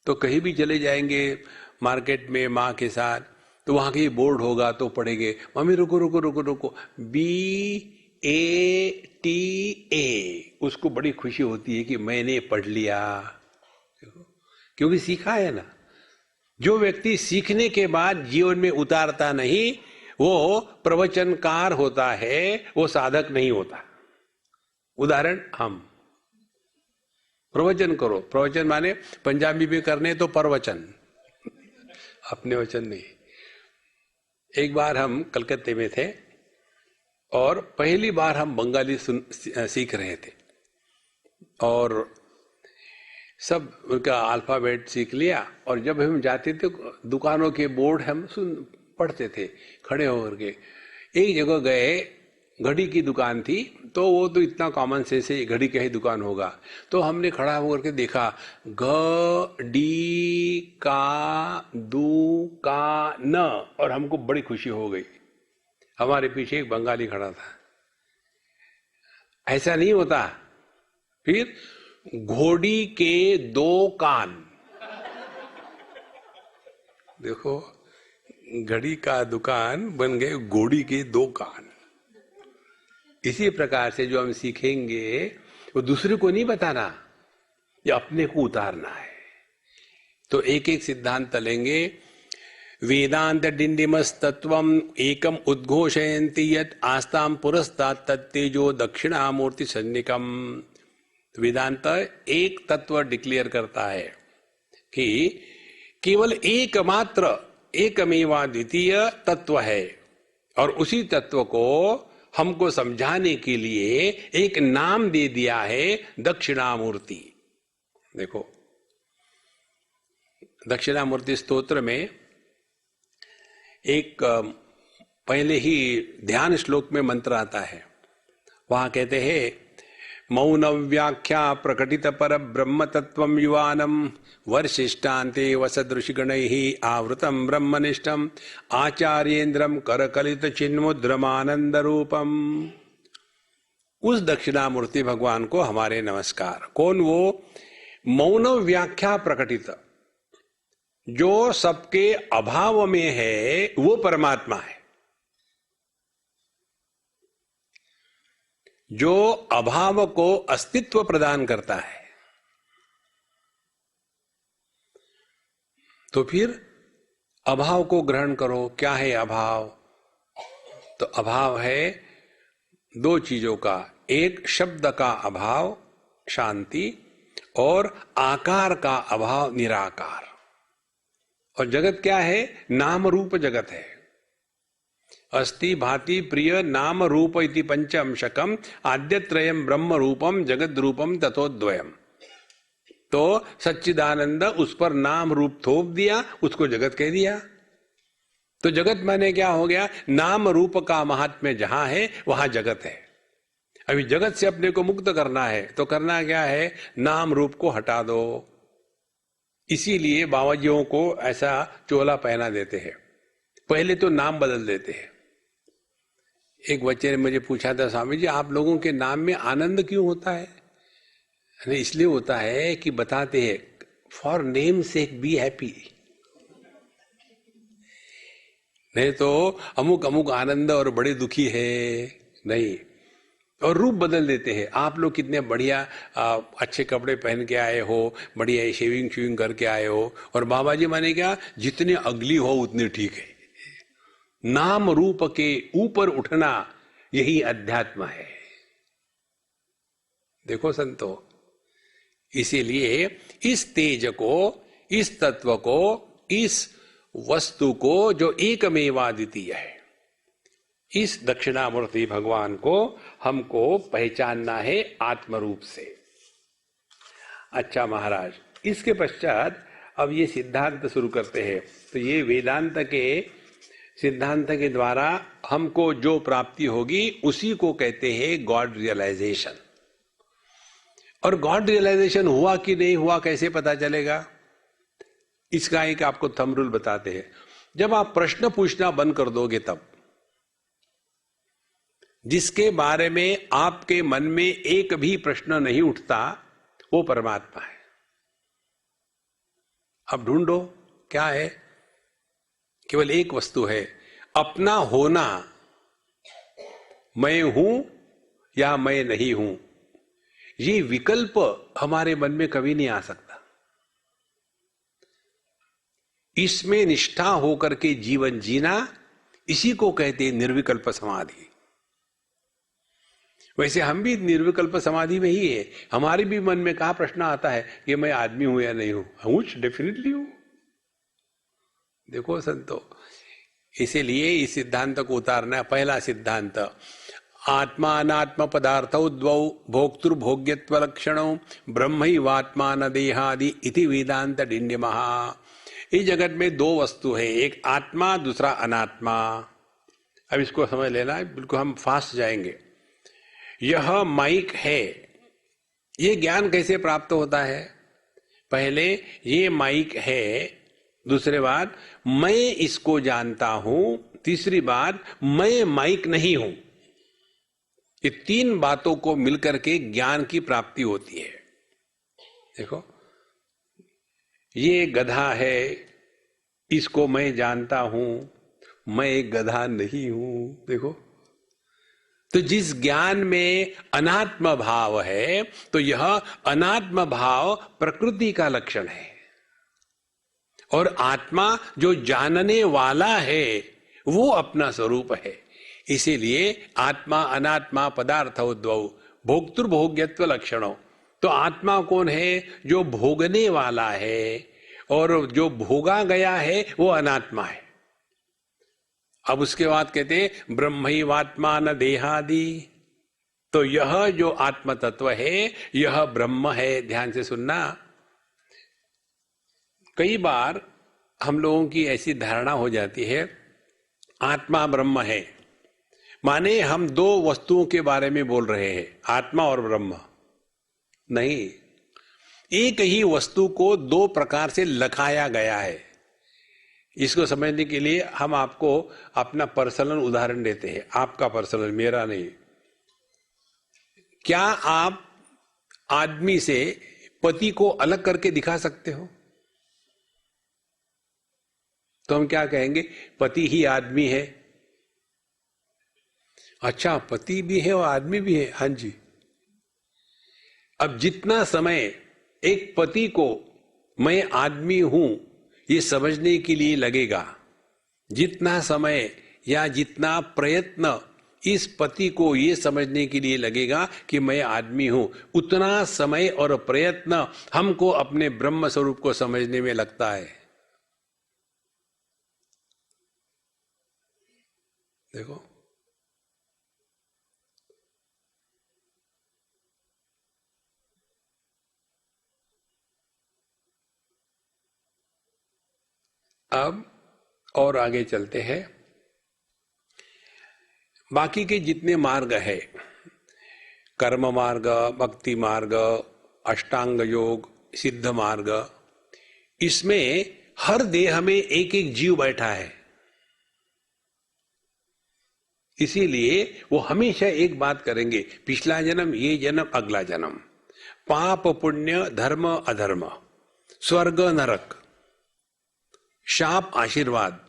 तो कहीं भी चले जाएंगे मार्केट में माँ के साथ, तो वहां कहीं बोर्ड होगा तो पढ़ेंगे, मम्मी रुको रुको रुको रुको, BATA। उसको बड़ी खुशी होती है कि मैंने पढ़ लिया, क्योंकि सीखा है ना। जो व्यक्ति सीखने के बाद जीवन में उतारता नहीं, वो प्रवचनकार होता है, वो साधक नहीं होता। उदाहरण, हम प्रवचन करो, प्रवचन माने पंजाबी में करने तो प्रवचन, अपने वचन नहीं। एक बार हम कलकत्ते में थे और पहली बार हम बंगाली सीख रहे थे और सब उनका अल्फाबेट सीख लिया। और जब हम जाते थे दुकानों के बोर्ड हम पढ़ते थे खड़े होकर के। एक जगह गए, घड़ी की दुकान थी, तो वो तो इतना कॉमन सेंस है, घड़ी का ही दुकान होगा। तो हमने खड़ा होकर के देखा, डी का दू का न, और हमको बड़ी खुशी हो गई। हमारे पीछे एक बंगाली खड़ा था। ऐसा नहीं होता। फिर घोड़ी के 2 कान, देखो, घड़ी का दुकान बन गए घोड़ी के 2 कान। इसी प्रकार से जो हम सीखेंगे वो दूसरे को नहीं बताना, ये अपने को उतारना है। तो एक एक सिद्धांत लेंगे। वेदांत डिंडिमस्तत्वम एकम उद्घोषयन्ति यत् आस्ताम पुरस्तात् तत्तेजो दक्षिणामूर्ति सन्निकम। वेदांत एक तत्व डिक्लेयर करता है कि केवल एकमात्र एकमेवा द्वितीय तत्व है, और उसी तत्व को हमको समझाने के लिए एक नाम दे दिया है, दक्षिणामूर्ति। देखो, दक्षिणामूर्ति स्तोत्र में एक पहले ही ध्यान श्लोक में मंत्र आता है। वहां कहते हैं, मौन व्याख्या प्रकटित पर ब्रह्म तत्वम युवानम वर्षिष्टान्ते वसदृशिगणैः आवृतम ब्रह्मनिष्ठम आचार्येन्द्रम करकलित चिन्मुद्रमानंद रूपम। उस दक्षिणामूर्ति भगवान को हमारे नमस्कार। कौन वो? मौन व्याख्या प्रकटित, जो सबके अभाव में है वो परमात्मा है। जो अभाव को अस्तित्व प्रदान करता है। तो फिर अभाव को ग्रहण करो। क्या है अभाव? तो अभाव है 2 चीजों का, एक शब्द का अभाव शांति, और आकार का अभाव निराकार। और जगत क्या है? नाम रूप जगत है। अस्ति भाति प्रिय नाम रूप इति पंचअंशकम आद्यत्रयम ब्रह्म रूपम जगद रूपम तथोद्वयम। तो सच्चिदानंद, उस पर नाम रूप थोप दिया, उसको जगत कह दिया। तो जगत माने क्या हो गया? नाम रूप का महात्म्य जहां है वहां जगत है। अभी जगत से अपने को मुक्त करना है तो करना क्या है, नाम रूप को हटा दो। इसीलिए बाबाजियों को ऐसा चोला पहना देते हैं, पहले तो नाम बदल देते हैं। एक बच्चे ने मुझे पूछा था, स्वामी जी आप लोगों के नाम में आनंद क्यों होता है? अरे इसलिए होता है कि बताते हैं, for name sec be happy. नहीं तो अमुक अमुक आनंद और बड़े दुखी है, नहीं। और रूप बदल देते हैं। आप लोग कितने बढ़िया अच्छे कपड़े पहन के आए हो, बढ़िया शेविंग शेविंग करके आए हो, और बाबा जी माने क्या, जितने अगली हो उतने ठीक है। नाम रूप के ऊपर उठना यही अध्यात्म है। देखो संतो, इसीलिए इस तेज को, इस तत्व को, इस वस्तु को जो एकमेवाद्वितीय है, इस दक्षिणामूर्ति भगवान को हमको पहचानना है आत्मरूप से। अच्छा महाराज, इसके पश्चात अब ये सिद्धांत शुरू करते हैं। तो ये वेदांत के सिद्धांत के द्वारा हमको जो प्राप्ति होगी उसी को कहते हैं गॉड रियलाइजेशन। और गॉड रियलाइजेशन हुआ कि नहीं हुआ कैसे पता चलेगा? इसका एक आपको थंब रूल बताते हैं। जब आप प्रश्न पूछना बंद कर दोगे, तब जिसके बारे में आपके मन में एक भी प्रश्न नहीं उठता वो परमात्मा है। अब ढूंढो क्या है? केवल एक वस्तु है, अपना होना। मैं हूं या मैं नहीं हूं, ये विकल्प हमारे मन में कभी नहीं आ सकता। इसमें निष्ठा होकर के जीवन जीना, इसी को कहते हैं निर्विकल्प समाधि। वैसे हम भी निर्विकल्प समाधि में ही है। हमारे भी मन में कहा प्रश्न आता है कि मैं आदमी हूं या नहीं हूं? हूं, डेफिनेटली हूं। देखो संतो, इसीलिए इस सिद्धांत को उतारना। पहला सिद्धांत, आत्मा अनात्म पदार्थौ द्वौ भोक्तृभोग्यत्व लक्षणों ब्रह्मैवात्मा न देहादि इति वेदांत डिंड्यमः। इस जगत में दो वस्तु है, एक आत्मा, दूसरा अनात्मा। अब इसको समझ लेना है, बिल्कुल हम फास्ट जाएंगे। यह माइक है, ये ज्ञान कैसे प्राप्त होता है? पहले ये माइक है, दूसरी बात मैं इसको जानता हूं, तीसरी बात मैं माइक नहीं हूं। ये तीन बातों को मिलकर के ज्ञान की प्राप्ति होती है। देखो, ये गधा है, इसको मैं जानता हूं, मैं एक गधा नहीं हूं। देखो, तो जिस ज्ञान में अनात्म भाव है, तो यह अनात्म भाव प्रकृति का लक्षण है। और आत्मा जो जानने वाला है वो अपना स्वरूप है। इसीलिए आत्मा अनात्मा पदार्थौ द्वौ भोक्तृभोग्यत्व लक्षणों। तो आत्मा कौन है? जो भोगने वाला है, और जो भोगा गया है वो अनात्मा है। अब उसके बाद कहते हैं ब्रह्मैवात्मा न देहादि। तो यह जो आत्म तत्व है यह ब्रह्म है। ध्यान से सुनना। कई बार हम लोगों की ऐसी धारणा हो जाती है आत्मा ब्रह्म है, माने हम दो वस्तुओं के बारे में बोल रहे हैं, आत्मा और ब्रह्म। नहीं, एक ही वस्तु को दो प्रकार से लखाया गया है। इसको समझने के लिए हम आपको अपना पर्सनल उदाहरण देते हैं। आपका पर्सनल, मेरा नहीं। क्या आप आदमी से पति को अलग करके दिखा सकते हो? तो हम क्या कहेंगे? पति ही आदमी है। अच्छा, पति भी है और आदमी भी है। हाँ जी। अब जितना समय एक पति को मैं आदमी हूं ये समझने के लिए लगेगा, जितना समय या जितना प्रयत्न इस पति को ये समझने के लिए लगेगा कि मैं आदमी हूं, उतना समय और प्रयत्न हमको अपने ब्रह्म स्वरूप को समझने में लगता है। देखो, अब और आगे चलते हैं। बाकी के जितने मार्ग है, कर्म मार्ग, भक्ति मार्ग, अष्टांग योग, सिद्ध मार्ग, इसमें हर देह में एक एक जीव बैठा है। इसीलिए वो हमेशा एक बात करेंगे, पिछला जन्म, ये जन्म, अगला जन्म, पाप पुण्य, धर्म अधर्म, स्वर्ग नरक, शाप आशीर्वाद,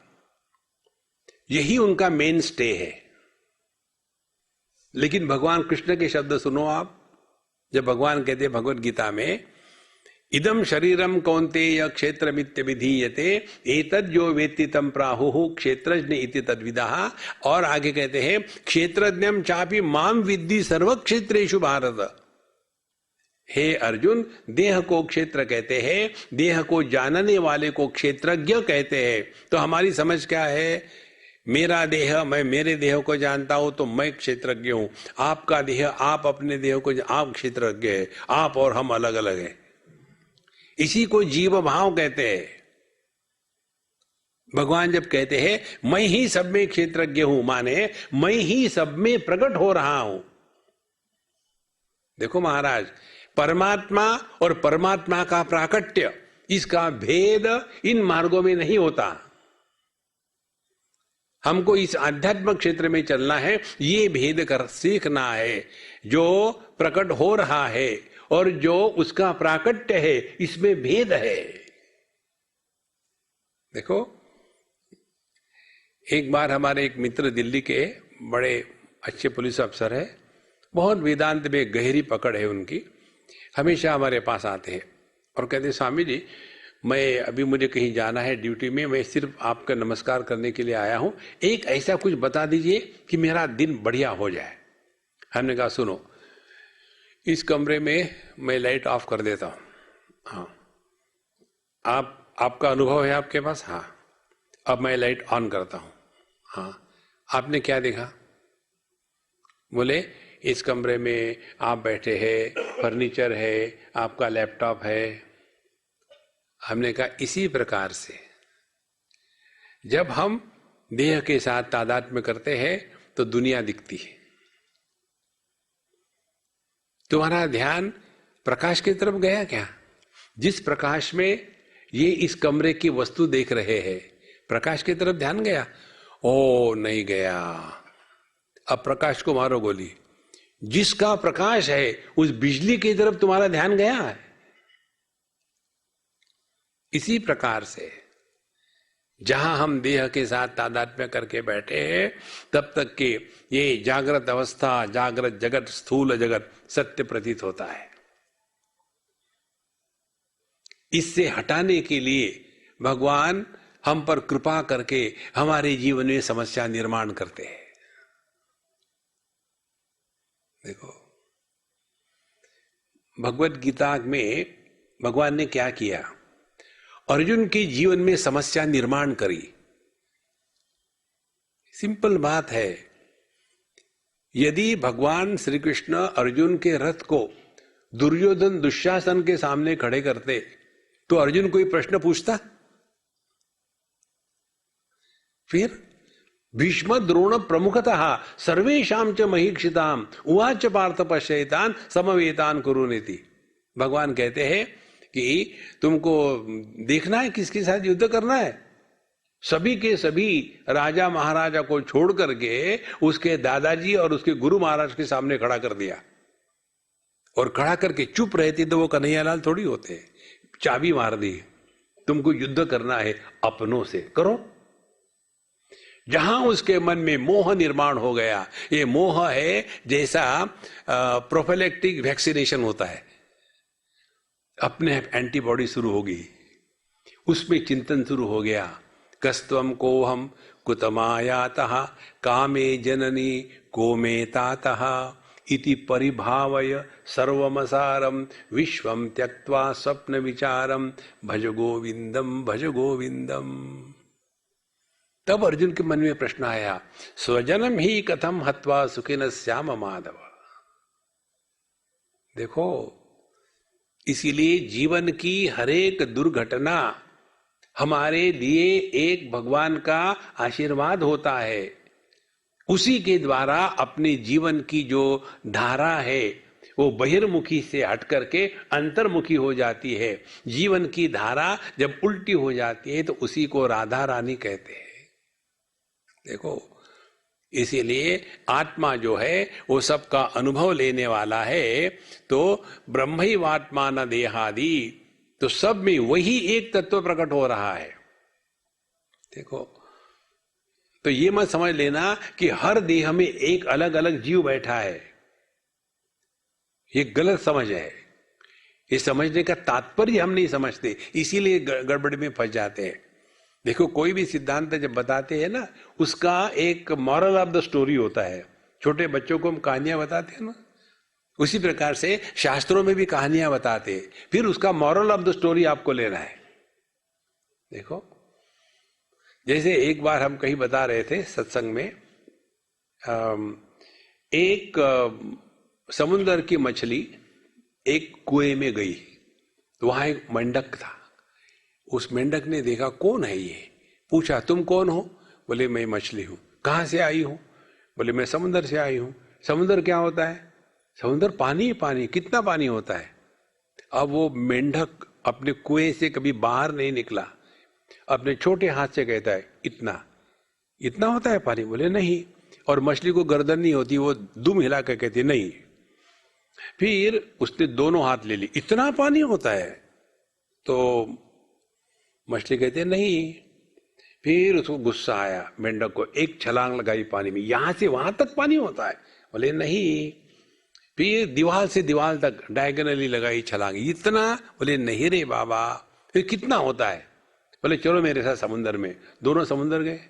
यही उनका मेन स्टे है। लेकिन भगवान कृष्ण के शब्द सुनो आप, जब भगवान कहते हैं भगवत गीता में, इदम शरीरम कौन्तेय क्षेत्रमित्य विधीयते एतद् जो वेत्ति तम प्राहुः क्षेत्रज्ञ इति तद्विदः। और आगे कहते हैं क्षेत्रज्ञम चापि माम विद्धि सर्व क्षेत्रेषु भारत। हे अर्जुन, देह को क्षेत्र कहते हैं, देह को जानने वाले को क्षेत्रज्ञ कहते हैं। तो हमारी समझ क्या है, मेरा देह, मैं मेरे देह को जानता हूं तो मैं क्षेत्रज्ञ हूं, आपका देह, आप अपने देह को, आप क्षेत्रज्ञ है, आप और हम अलग अलग हैं। इसी को जीव भाव कहते हैं। भगवान जब कहते हैं मैं ही सब में क्षेत्रज्ञ हूं, माने मैं ही सब में प्रकट हो रहा हूं। देखो महाराज, परमात्मा और परमात्मा का प्राकट्य, इसका भेद इन मार्गों में नहीं होता। हमको इस आध्यात्मिक क्षेत्र में चलना है, ये भेद कर सीखना है। जो प्रकट हो रहा है और जो उसका प्राकट्य है, इसमें भेद है। देखो, एक बार हमारे एक मित्र दिल्ली के बड़े अच्छे पुलिस अफसर है, बहुत वेदांत में गहरी पकड़ है उनकी, हमेशा हमारे पास आते हैं और कहते, स्वामी जी मैं अभी, मुझे कहीं जाना है ड्यूटी में, मैं सिर्फ आपका नमस्कार करने के लिए आया हूं, एक ऐसा कुछ बता दीजिए कि मेरा दिन बढ़िया हो जाए। हमने कहा सुनो, इस कमरे में मैं लाइट ऑफ कर देता हूं। हाँ, आपका अनुभव है आपके पास? हाँ। अब मैं लाइट ऑन करता हूं। हाँ। आपने क्या देखा? बोले इस कमरे में आप बैठे हैं, फर्नीचर है, आपका लैपटॉप है। हमने कहा इसी प्रकार से जब हम देह के साथ तादात्म्य करते हैं तो दुनिया दिखती है। तुम्हारा ध्यान प्रकाश की तरफ गया क्या? जिस प्रकाश में ये इस कमरे की वस्तु देख रहे हैं, प्रकाश की तरफ ध्यान गया? ओ नहीं गया। अब प्रकाश को मारो गोली। जिसका प्रकाश है उस बिजली की तरफ तुम्हारा ध्यान गया है। इसी प्रकार से जहां हम देह के साथ तादात्म्य करके बैठे हैं, तब तक के ये जागृत अवस्था, जागृत जगत, स्थूल जगत सत्य प्रतीत होता है। इससे हटाने के लिए भगवान हम पर कृपा करके हमारे जीवन में समस्या निर्माण करते हैं। देखो, भगवत गीता में भगवान ने क्या किया? अर्जुन के जीवन में समस्या निर्माण करी। सिंपल बात है, यदि भगवान श्री कृष्ण अर्जुन के रथ को दुर्योधन दुशासन के सामने खड़े करते तो अर्जुन कोई प्रश्न पूछता? फिर भीष्म द्रोण प्रमुखतः सर्वेषां च महीक्षिताम उवाच पार्थ पश्येतान समवेतान कुरुनीति। भगवान कहते हैं कि तुमको देखना है किसके साथ युद्ध करना है। सभी के सभी राजा महाराजा को छोड़ करके उसके दादाजी और उसके गुरु महाराज के सामने खड़ा कर दिया, और खड़ा करके चुप रहते तो वो कन्हैयालाल थोड़ी होते। चाबी मार दी, तुमको युद्ध करना है अपनों से, करो। जहां उसके मन में मोह निर्माण हो गया, ये मोह है जैसा प्रोफिलैक्टिक वैक्सीनेशन होता है, अपने एंटीबॉडी शुरू होगी, उसमें चिंतन शुरू हो गया। कस्त्वम को हम कुतमायातः कामे जननी को मे तातः इति परिभावय सर्वमसारम विश्वम त्यक्त्वा स्वप्न विचारम भज गोविंदम भज गोविंदम। तब अर्जुन के मन में प्रश्न आया, स्वजनम ही कथम हत्वा सुखिन श्याम माधव। देखो, इसीलिए जीवन की हरेक दुर्घटना हमारे लिए एक भगवान का आशीर्वाद होता है। उसी के द्वारा अपने जीवन की जो धारा है वो बहिर्मुखी से हट करके अंतर्मुखी हो जाती है। जीवन की धारा जब उल्टी हो जाती है तो उसी को राधा रानी कहते हैं। देखो, इसीलिए आत्मा जो है वो सबका अनुभव लेने वाला है। तो ब्रह्मैवात्मा न देहादि, तो सब में वही एक तत्व प्रकट हो रहा है। देखो, तो ये मत समझ लेना कि हर देह में एक अलग अलग जीव बैठा है, ये गलत समझ है। ये समझने का तात्पर्य हम नहीं समझते, इसीलिए गड़बड़ी में फंस जाते हैं। देखो, कोई भी सिद्धांत जब बताते हैं ना, उसका एक मॉरल ऑफ द स्टोरी होता है। छोटे बच्चों को हम कहानियां बताते हैं ना, उसी प्रकार से शास्त्रों में भी कहानियां बताते हैं, फिर उसका मॉरल ऑफ द स्टोरी आपको लेना है। देखो, जैसे एक बार हम कहीं बता रहे थे सत्संग में, एक समुद्र की मछली एक कुएं में गई, तो वहां एक मेंढक था। उस मेंढक ने देखा कौन है ये, पूछा तुम कौन हो? बोले मैं मछली हूं। कहां से आई हूं? बोले मैं समुद्र से आई हूं। समुद्र क्या होता है? समुद्र पानी ही पानी। कितना पानी होता है? अब वो मेंढक अपने कुएं से कभी बाहर नहीं निकला, अपने छोटे हाथ से कहता है इतना इतना होता है पानी? बोले नहीं। और मछली को गर्दन नहीं होती, वो दुम हिला कर कहती नहीं। फिर उसने दोनों हाथ ले ली, इतना पानी होता है? तो मछली कहते नहीं। फिर उसको गुस्सा आया, मेंढक को एक छलांग लगाई पानी में, यहां से वहां तक पानी होता है? बोले नहीं। फिर दीवार से दीवार तक डायगोनली लगाई छलांग, इतना? बोले नहीं रे बाबा। फिर कितना होता है? बोले चलो मेरे साथ समुद्र में। दोनों समुद्र गए,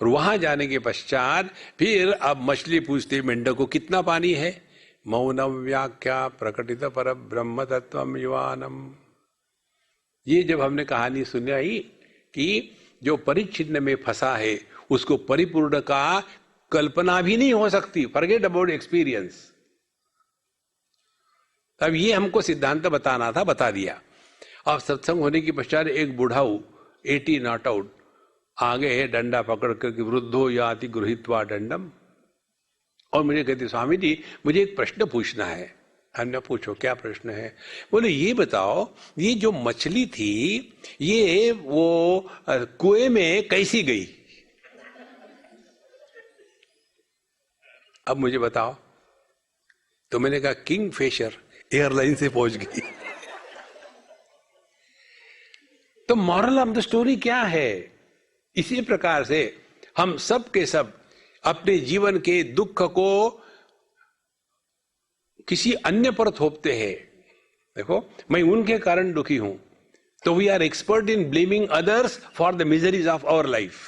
और वहां जाने के पश्चात फिर अब मछली पूछती मेंढक को कितना पानी है? मौनम व्याख्या प्रकटित पर ब्रह्म तत्वम युवानम। ये जब हमने कहानी सुनाई कि जो परिच्छिन्न में फंसा है उसको परिपूर्ण का कल्पना भी नहीं हो सकती, फॉरगेट अबाउट एक्सपीरियंस। तब ये हमको सिद्धांत बताना था, बता दिया। अब सत्संग होने के पश्चात एक बुढ़ाऊ 80 नॉट आउट आगे है, डंडा पकड़ करके, वृद्धो याति गृहीत्वा दंडम। और मुझे कहते स्वामी जी मुझे एक प्रश्न पूछना है। हमने पूछो क्या प्रश्न है? बोले ये बताओ, ये जो मछली थी ये वो कुएं में कैसी गई? अब मुझे बताओ। तो मैंने कहा किंगफिशर एयरलाइन से पहुंच गई। तो मॉरल ऑफ द स्टोरी क्या है? इसी प्रकार से हम सब के सब अपने जीवन के दुख को किसी अन्य पर थोपते हैं। देखो, मैं उनके कारण दुखी हूं, तो we are expert in blaming others for the miseries of our life.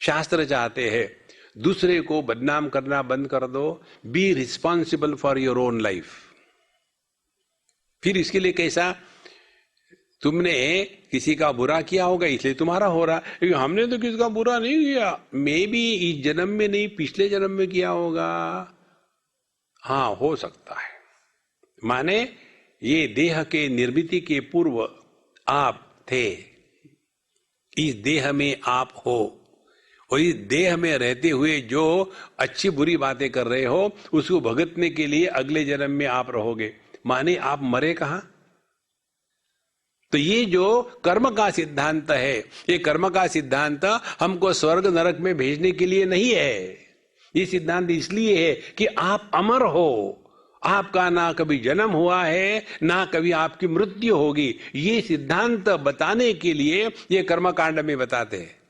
शास्त्र चाहते हैं दूसरे को बदनाम करना बंद कर दो, be responsible for your own life. फिर इसके लिए कैसा? तुमने किसी का बुरा किया होगा इसलिए तुम्हारा हो रहा, क्योंकि हमने तो किसी का बुरा नहीं किया। मे बी इस जन्म में नहीं, पिछले जन्म में किया होगा। हाँ, हो सकता है। माने ये देह के निर्मिति के पूर्व आप थे, इस देह में आप हो, और इस देह में रहते हुए जो अच्छी बुरी बातें कर रहे हो उसको भुगतने के लिए अगले जन्म में आप रहोगे। माने आप मरे कहां? तो ये जो कर्म का सिद्धांत है, ये कर्म का सिद्धांत हमको स्वर्ग नरक में भेजने के लिए नहीं है। ये सिद्धांत इसलिए है कि आप अमर हो, आपका ना कभी जन्म हुआ है ना कभी आपकी मृत्यु होगी। ये सिद्धांत बताने के लिए ये कर्मकांड में बताते हैं।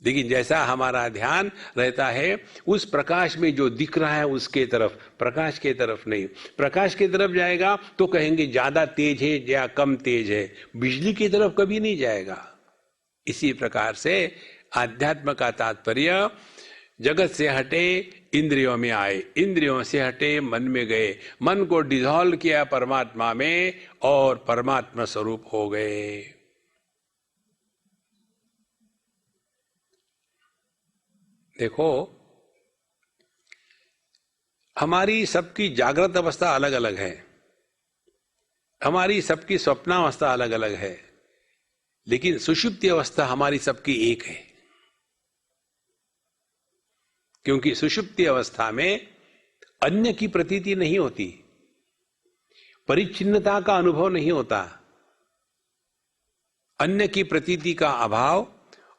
लेकिन जैसा हमारा ध्यान रहता है उस प्रकाश में जो दिख रहा है उसके तरफ, प्रकाश के तरफ नहीं। प्रकाश की तरफ जाएगा तो कहेंगे ज्यादा तेज है या कम तेज है, बिजली की तरफ कभी नहीं जाएगा। इसी प्रकार से आध्यात्म का तात्पर्य जगत से हटे इंद्रियों में आए, इंद्रियों से हटे मन में गए, मन को डिसॉल्व किया परमात्मा में और परमात्मा स्वरूप हो गए। देखो, हमारी सबकी जागृत अवस्था अलग अलग है, हमारी सबकी स्वप्नावस्था अलग अलग है, लेकिन सुषुप्ति अवस्था हमारी सबकी एक है। क्योंकि सुषुप्ति अवस्था में अन्य की प्रतीति नहीं होती, परिच्छिन्नता का अनुभव नहीं होता, अन्य की प्रतीति का अभाव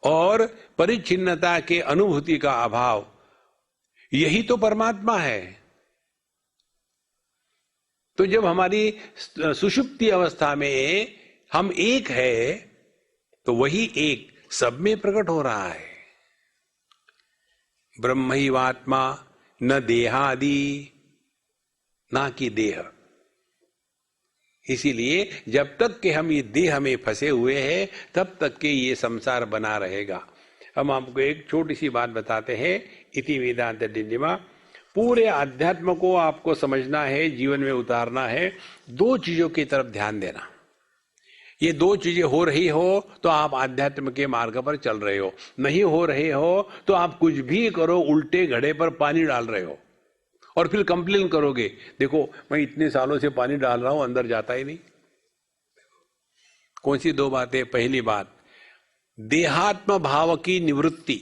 और परिच्छिन्नता के अनुभूति का अभाव, यही तो परमात्मा है। तो जब हमारी सुषुप्ति अवस्था में हम एक है, तो वही एक सब में प्रकट हो रहा है। ब्रह्मैवात्मा न देहादि, ना कि देह। इसीलिए जब तक कि हम ये देह में फंसे हुए हैं, तब तक के ये संसार बना रहेगा। हम आपको एक छोटी सी बात बताते हैं, इति वेदांत डिंडिमा। पूरे अध्यात्म को आपको समझना है, जीवन में उतारना है, दो चीजों की तरफ ध्यान देना। ये दो चीजें हो रही हो तो आप आध्यात्म के मार्ग पर चल रहे हो, नहीं हो रहे हो तो आप कुछ भी करो, उल्टे घड़े पर पानी डाल रहे हो, और फिर कंप्लेन करोगे, देखो मैं इतने सालों से पानी डाल रहा हूं, अंदर जाता ही नहीं। कौन सी दो बातें? पहली बात, देहात्म भाव की निवृत्ति।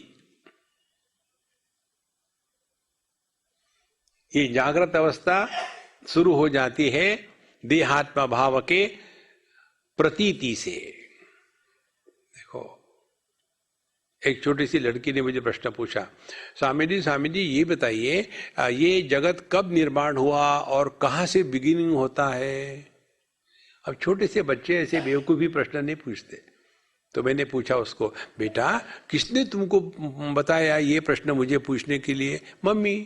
ये जागृत अवस्था शुरू हो जाती है देहात्म भाव के प्रतीति से। देखो, एक छोटी सी लड़की ने मुझे प्रश्न पूछा, स्वामी जी ये बताइए, ये जगत कब निर्माण हुआ और कहां से बिगिनिंग होता है? अब छोटे से बच्चे ऐसे बेवकूफी प्रश्न नहीं पूछते। तो मैंने पूछा उसको, बेटा किसने तुमको बताया ये प्रश्न मुझे पूछने के लिए? मम्मी।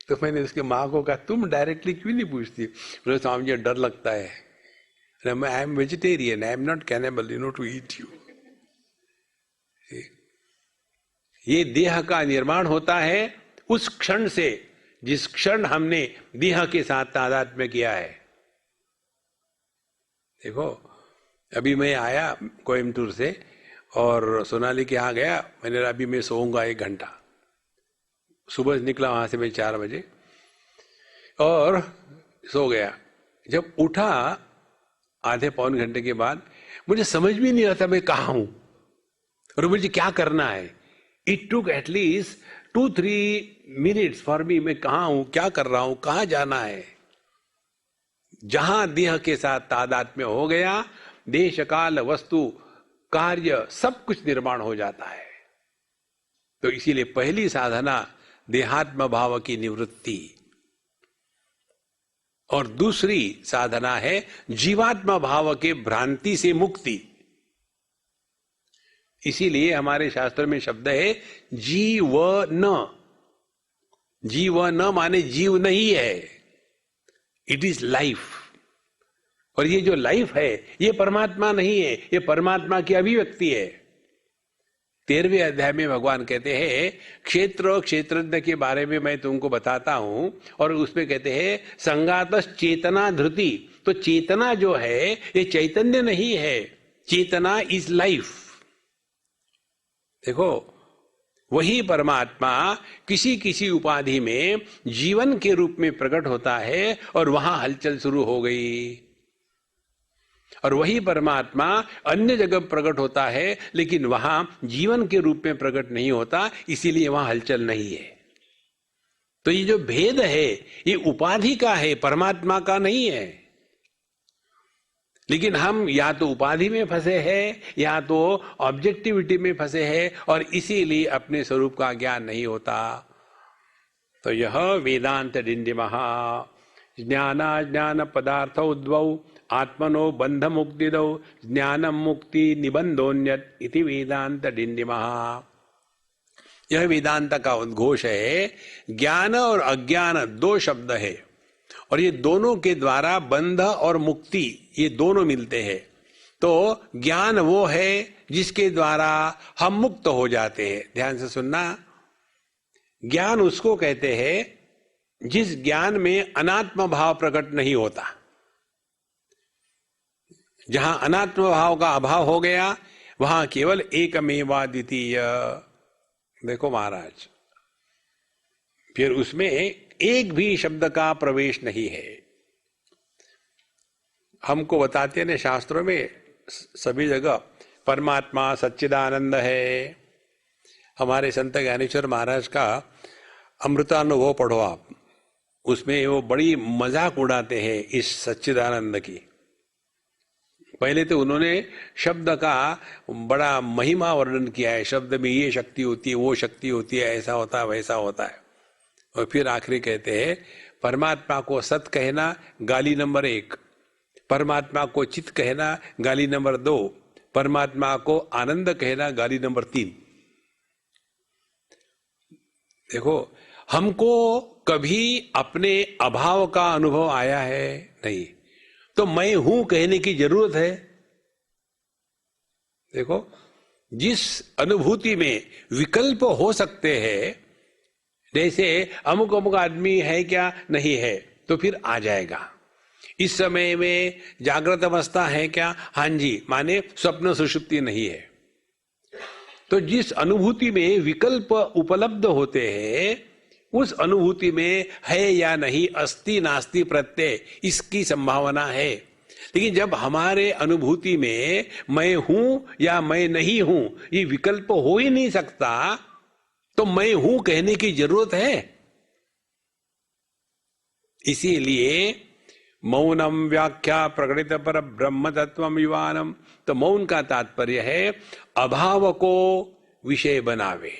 तो मैंने उसके माँ को कहा, तुम डायरेक्टली क्यों नहीं पूछती? बोले स्वामी जी डर लगता है, I am vegetarian, I am not cannibal, you know, to eat you. ये देह का निर्माण होता है उस क्षण से, जिस क्षण हमने देह के साथ तादात्म्य किया है। देखो, अभी मैं आया कोयम्बटूर से और सोनाली के यहाँ गया, मैंने अभी मैं सोऊंगा 1 घंटा। सुबह निकला वहां से मैं 4 बजे और सो गया। जब उठा आधे पौन घंटे के बाद, मुझे समझ भी नहीं आता मैं कहाँ हूं और मुझे क्या करना है। It took at least 2-3 minutes for me, मैं कहाँ हूं, क्या कर रहा हूं, कहाँ जाना है। जहां देह के साथ तादात्म्य हो गया, देश काल वस्तु कार्य सब कुछ निर्माण हो जाता है। तो इसीलिए पहली साधना देहात्म भाव की निवृत्ति, और दूसरी साधना है जीवात्म भाव के भ्रांति से मुक्ति। इसीलिए हमारे शास्त्र में शब्द है जीवन। जीवन माने जीव नहीं है, इट इज लाइफ। और ये जो लाइफ है ये परमात्मा नहीं है, ये परमात्मा की अभिव्यक्ति है। 13वें अध्याय में भगवान कहते हैं, क्षेत्र और क्षेत्रज्ञ के बारे में मैं तुमको बताता हूं, और उसमें कहते हैं संगातस चेतना धृति। तो चेतना जो है ये चैतन्य नहीं है, चेतना इज लाइफ। देखो, वही परमात्मा किसी किसी उपाधि में जीवन के रूप में प्रकट होता है और वहां हलचल शुरू हो गई। और वही परमात्मा अन्य जगह प्रकट होता है, लेकिन वहां जीवन के रूप में प्रकट नहीं होता, इसीलिए वहां हलचल नहीं है। तो ये जो भेद है ये उपाधि का है, परमात्मा का नहीं है। लेकिन हम या तो उपाधि में फंसे हैं या तो ऑब्जेक्टिविटी में फंसे हैं, और इसीलिए अपने स्वरूप का ज्ञान नहीं होता। तो यह वेदांत डिंडिमः ज्ञानाज्ञान पदार्थ उद्भव आत्मनो बंध मुक्तिदौ ज्ञानम मुक्ति निबंधोन्यत इति वेदांत डिंडिमः। यह वेदांत का उद्घोष है। ज्ञान और अज्ञान 2 शब्द है, और ये दोनों के द्वारा बंध और मुक्ति ये दोनों मिलते हैं। तो ज्ञान वो है जिसके द्वारा हम मुक्त हो जाते हैं। ध्यान से सुनना, ज्ञान उसको कहते हैं जिस ज्ञान में अनात्म भाव प्रकट नहीं होता। जहां अनात्म भाव का अभाव हो गया वहां केवल एकमेवाद्वितीय। देखो महाराज, फिर उसमें एक भी शब्द का प्रवेश नहीं है। हमको बताते हैं शास्त्रों में सभी जगह परमात्मा सच्चिदानंद है, हमारे संत ज्ञानेश्वर महाराज का अमृतानुभव पढ़ो आप, उसमें वो बड़ी मजाक उड़ाते हैं इस सच्चिदानंद की। पहले तो उन्होंने शब्द का बड़ा महिमा वर्णन किया है, शब्द में ये शक्ति होती है, वो शक्ति होती है, ऐसा होता है, वैसा होता है। और फिर आखिरी कहते हैं परमात्मा को सत कहना गाली नंबर 1, परमात्मा को चित कहना गाली नंबर 2, परमात्मा को आनंद कहना गाली नंबर 3। देखो, हमको कभी अपने अभाव का अनुभव आया है नहीं, तो मैं हूं कहने की जरूरत है। देखो, जिस अनुभूति में विकल्प हो सकते हैं, जैसे अमुक अमुक आदमी है क्या, नहीं है, तो फिर आ जाएगा। इस समय में जागृत अवस्था है क्या, हां जी, माने स्वप्न सुषुप्ति नहीं है। तो जिस अनुभूति में विकल्प उपलब्ध होते हैं, उस अनुभूति में है या नहीं, अस्ति नास्ति प्रत्यय, इसकी संभावना है। लेकिन जब हमारे अनुभूति में मैं हूं या मैं नहीं हूं ये विकल्प हो ही नहीं सकता, तो मैं हूं कहने की जरूरत है। इसीलिए मौनम व्याख्या प्रकटित पर ब्रह्म तत्वम युवानम, तो मौन का तात्पर्य है अभाव को विषय बनावे।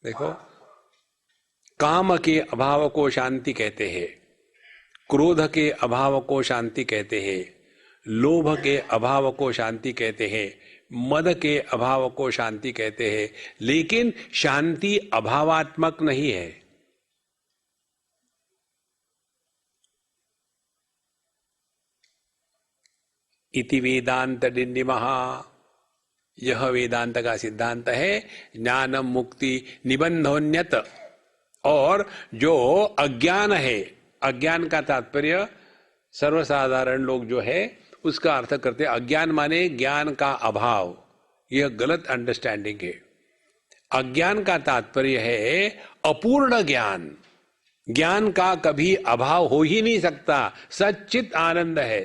देखो, काम के अभाव को शांति कहते हैं, क्रोध के अभाव को शांति कहते हैं, लोभ के अभाव को शांति कहते हैं, मद के अभाव को शांति कहते हैं। लेकिन शांति अभावात्मक नहीं है। इति वेदांत डिंडिमः, यह वेदांत का सिद्धांत है। ज्ञानम मुक्ति निबंधोन्यत, और जो अज्ञान है, अज्ञान का तात्पर्य सर्वसाधारण लोग जो है उसका अर्थ करते हैं अज्ञान माने ज्ञान का अभाव, यह गलत अंडरस्टैंडिंग है। अज्ञान का तात्पर्य है अपूर्ण ज्ञान। ज्ञान का कभी अभाव हो ही नहीं सकता, सच्चित आनंद है,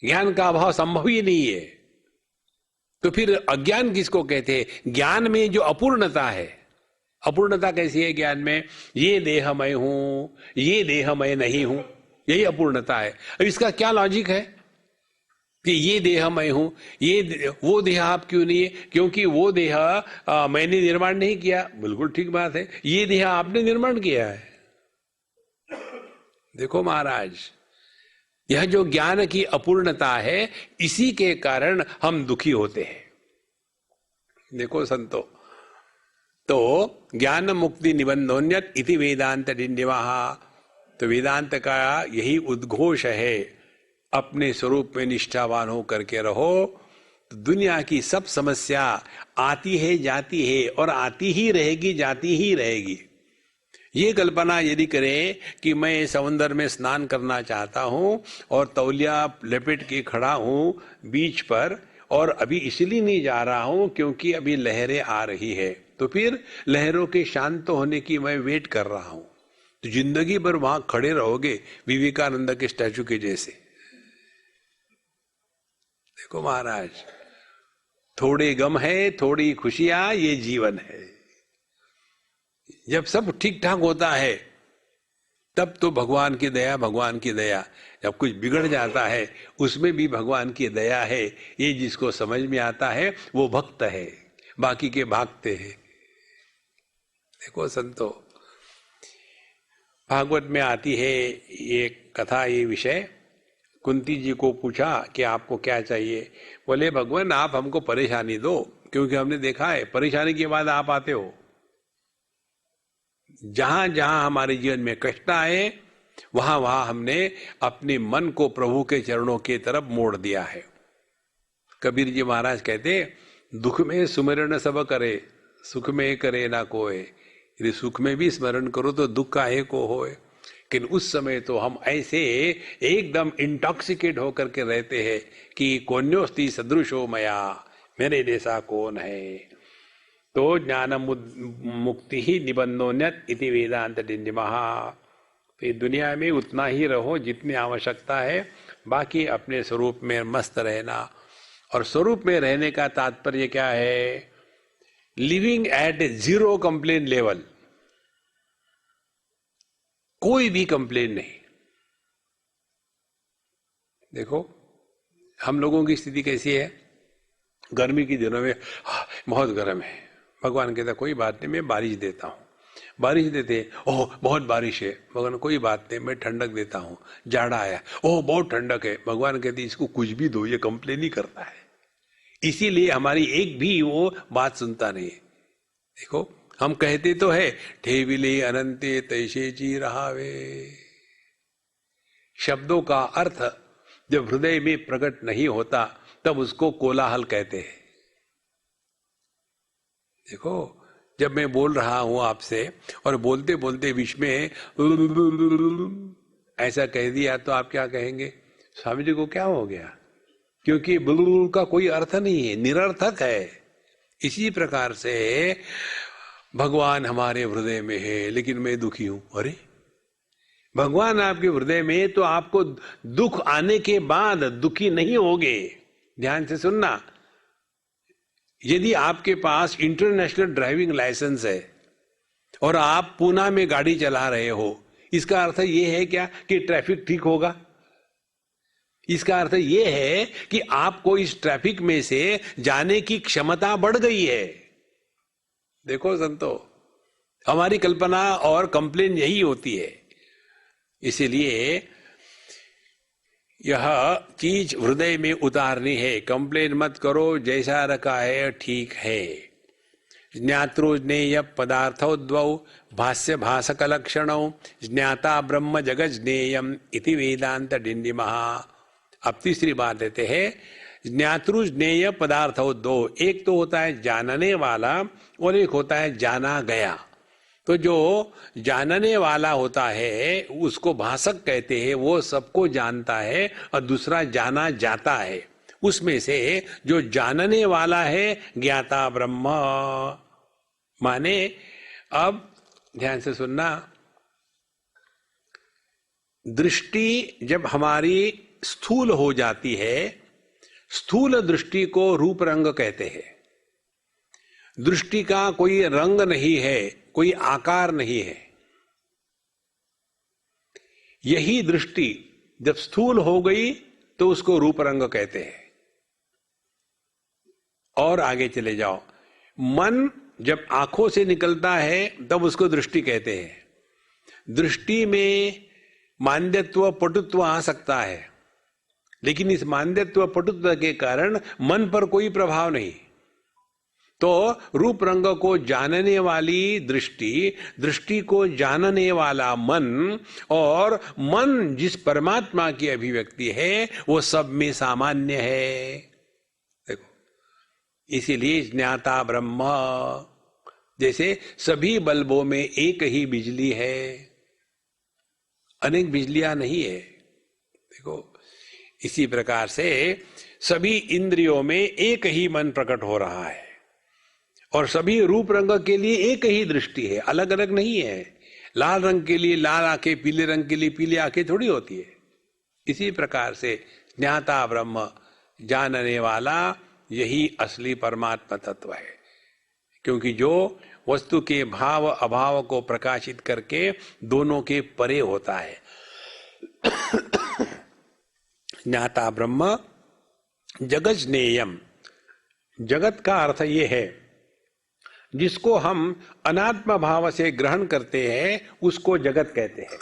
ज्ञान का अभाव संभव ही नहीं है। तो फिर अज्ञान किसको कहते हैं? ज्ञान में जो अपूर्णता है। अपूर्णता कैसी है ज्ञान में? ये देह मैं हूं, ये देह मैं नहीं हूं, यही अपूर्णता है। अब इसका क्या लॉजिक है कि ये देह मैं हूं, ये वो देह आप क्यों नहीं है? क्योंकि वो देह मैंने निर्माण नहीं किया। बिल्कुल ठीक बात है, ये देह आपने निर्माण किया है। देखो महाराज, यह जो ज्ञान की अपूर्णता है, इसी के कारण हम दुखी होते हैं। देखो संतो, तो ज्ञान मुक्ति निबंधोन्यत इति वेदांत डिंडिमः, तो वेदांत का यही उद्घोष है, अपने स्वरूप में निष्ठावान हो करके रहो। तो दुनिया की सब समस्या आती है, जाती है, और आती ही रहेगी, जाती ही रहेगी। ये कल्पना यदि करें कि मैं समुद्र में स्नान करना चाहता हूं और तौलिया लपेट के खड़ा हूं बीच पर, और अभी इसलिए नहीं जा रहा हूं क्योंकि अभी लहरें आ रही है, तो फिर लहरों के शांत होने की मैं वेट कर रहा हूं, तो जिंदगी भर वहां खड़े रहोगे विवेकानंद के स्टैचू के जैसे। देखो महाराज, थोड़े गम है, थोड़ी खुशियां, ये जीवन है। जब सब ठीक ठाक होता है तब तो भगवान की दया, भगवान की दया। जब कुछ बिगड़ जाता है उसमें भी भगवान की दया है। ये जिसको समझ में आता है वो भक्त है, बाकी के भागते हैं। देखो संतो, भागवत में आती है ये कथा, ये विषय। कुंती जी को पूछा कि आपको क्या चाहिए? बोले भगवान आप हमको परेशानी दो, क्योंकि हमने देखा है परेशानी के बाद आप आते हो। जहां जहां हमारे जीवन में कष्ट आए वहां वहां हमने अपने मन को प्रभु के चरणों की तरफ मोड़ दिया है। कबीर जी महाराज कहते, दुख में सुमिरन सब करे, सुख में करे ना कोय। यदि सुख में भी स्मरण करो तो दुख काहे को होए। लेकिन उस समय तो हम ऐसे एकदम इंटॉक्सिकेट होकर के रहते हैं कि कोन्योस्ति सदृशो मया, मेरे जैसा कौन है। तो ज्ञान मुक्ति ही निबंधोन्यत इति वेदांत डिंडिमः। तो दुनिया में उतना ही रहो जितनी आवश्यकता है, बाकी अपने स्वरूप में मस्त रहना। और स्वरूप में रहने का तात्पर्य क्या है? Living at A zero complain level, कोई भी कंप्लेन नहीं। देखो हम लोगों की स्थिति कैसी है, गर्मी के दिनों में बहुत गर्म है, भगवान कहता कोई बात नहीं मैं बारिश देता हूं, बारिश देते, ओह बहुत बारिश है, भगवान कोई बात नहीं मैं ठंडक देता हूं, जाड़ा आया, ओह बहुत ठंडक है, भगवान कहते इसको कुछ भी दो ये कंप्लेन ही करता है, इसीलिए हमारी एक भी वो बात सुनता नहीं है। देखो हम कहते तो है ठेविले अनंते तैसे जी रहावे, शब्दों का अर्थ जब हृदय में प्रकट नहीं होता तब उसको कोलाहल कहते हैं। देखो जब मैं बोल रहा हूं आपसे और बोलते बोलते बीच में ऐसा कह दिया तो आप क्या कहेंगे, स्वामी जी को क्या हो गया, क्योंकि बुलबुल का कोई अर्थ नहीं है, निरर्थक है। इसी प्रकार से भगवान हमारे हृदय में है लेकिन मैं दुखी हूं, अरे भगवान आपके हृदय में तो आपको दुख आने के बाद दुखी नहीं होगे। ध्यान से सुनना, यदि आपके पास इंटरनेशनल ड्राइविंग लाइसेंस है और आप पूना में गाड़ी चला रहे हो, इसका अर्थ यह है क्या कि ट्रैफिक ठीक होगा? इसका अर्थ यह है कि आपको इस ट्रैफिक में से जाने की क्षमता बढ़ गई है। देखो संतो, हमारी कल्पना और कंप्लेन यही होती है। इसीलिए यह चीज हृदय में उतारनी है, कंप्लेन मत करो, जैसा रखा है ठीक है। ज्ञातृ ज्ञेय पदार्थौ भाष्य भाषक लक्षणौ ज्ञाता ब्रह्म जगत ज्ञेयम इति वेदांत डिंडिमः। अब तीसरी बात देते हैं, ज्ञातृ ज्ञेय पदार्थौ दो, एक तो होता है जानने वाला और एक होता है जाना गया। तो जो जानने वाला होता है उसको भाषक कहते हैं, वो सबको जानता है, और दूसरा जाना जाता है। उसमें से जो जानने वाला है ज्ञाता ब्रह्म, माने अब ध्यान से सुनना, दृष्टि जब हमारी स्थूल हो जाती है, स्थूल दृष्टि को रूप रंग कहते हैं। दृष्टि का कोई रंग नहीं है, कोई आकार नहीं है। यही दृष्टि जब स्थूल हो गई तो उसको रूप रंग कहते हैं। और आगे चले जाओ, मन जब आंखों से निकलता है तब उसको दृष्टि कहते हैं। दृष्टि में मान्यत्व पटुत्व आ सकता है, लेकिन इस मान्यत्व पटुत्व के कारण मन पर कोई प्रभाव नहीं। तो रूप रंग को जानने वाली दृष्टि, दृष्टि को जानने वाला मन, और मन जिस परमात्मा की अभिव्यक्ति है वो सब में सामान्य है। देखो, इसीलिए ज्ञाता ब्रह्म, जैसे सभी बल्बों में एक ही बिजली है, अनेक बिजलियां नहीं है। देखो, इसी प्रकार से सभी इंद्रियों में एक ही मन प्रकट हो रहा है, और सभी रूप रंग के लिए एक ही दृष्टि है, अलग अलग नहीं है। लाल रंग के लिए लाल आंखें, पीले रंग के लिए पीली आंखें थोड़ी होती है। इसी प्रकार से ज्ञाता ब्रह्म, जानने वाला, यही असली परमात्मा तत्व है। क्योंकि जो वस्तु के भाव अभाव को प्रकाशित करके दोनों के परे होता है। ज्ञाता ब्रह्म जगत ज्ञेयम, जगत का अर्थ ये है जिसको हम अनात्म भाव से ग्रहण करते हैं उसको जगत कहते हैं,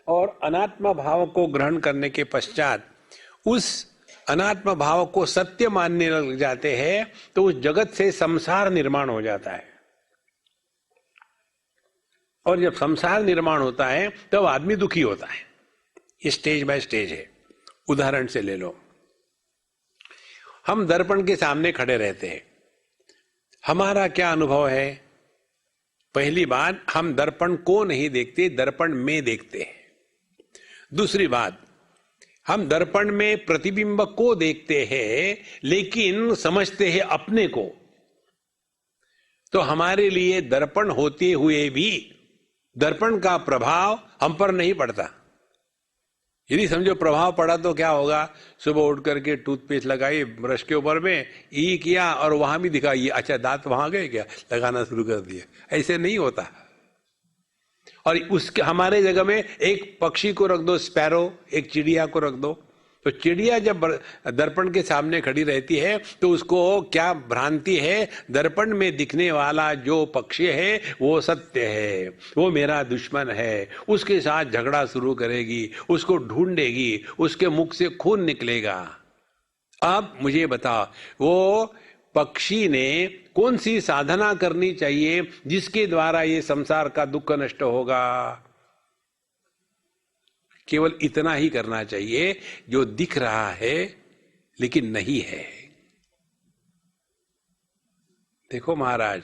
और अनात्म भाव को ग्रहण करने के पश्चात उस अनात्म भाव को सत्य मानने लग जाते हैं तो उस जगत से संसार निर्माण हो जाता है। और जब संसार निर्माण होता है तब आदमी दुखी होता है। ये स्टेज बाय स्टेज है। उदाहरण से ले लो, हम दर्पण के सामने खड़े रहते हैं, हमारा क्या अनुभव है? पहली बात, हम दर्पण को नहीं देखते, दर्पण में देखते हैं। दूसरी बात, हम दर्पण में प्रतिबिंब को देखते हैं लेकिन समझते हैं अपने को। तो हमारे लिए दर्पण होते हुए भी दर्पण का प्रभाव हम पर नहीं पड़ता। यदि समझो प्रभाव पड़ा तो क्या होगा, सुबह उठ करके टूथपेस्ट लगाई ब्रश के ऊपर में, ई किया और वहां भी दिखा, ये अच्छा दांत वहां गए क्या, लगाना शुरू कर दिया। ऐसे नहीं होता। और उसके हमारे जगह में एक पक्षी को रख दो, स्पैरो, एक चिड़िया को रख दो, तो चिड़िया जब दर्पण के सामने खड़ी रहती है तो उसको क्या भ्रांति है, दर्पण में दिखने वाला जो पक्षी है वो सत्य है, वो मेरा दुश्मन है, उसके साथ झगड़ा शुरू करेगी, उसको ढूंढेगी, उसके मुख से खून निकलेगा। अब मुझे बता, वो पक्षी ने कौन सी साधना करनी चाहिए जिसके द्वारा ये संसार का दुख नष्ट होगा? केवल इतना ही करना चाहिए जो दिख रहा है लेकिन नहीं है। देखो महाराज,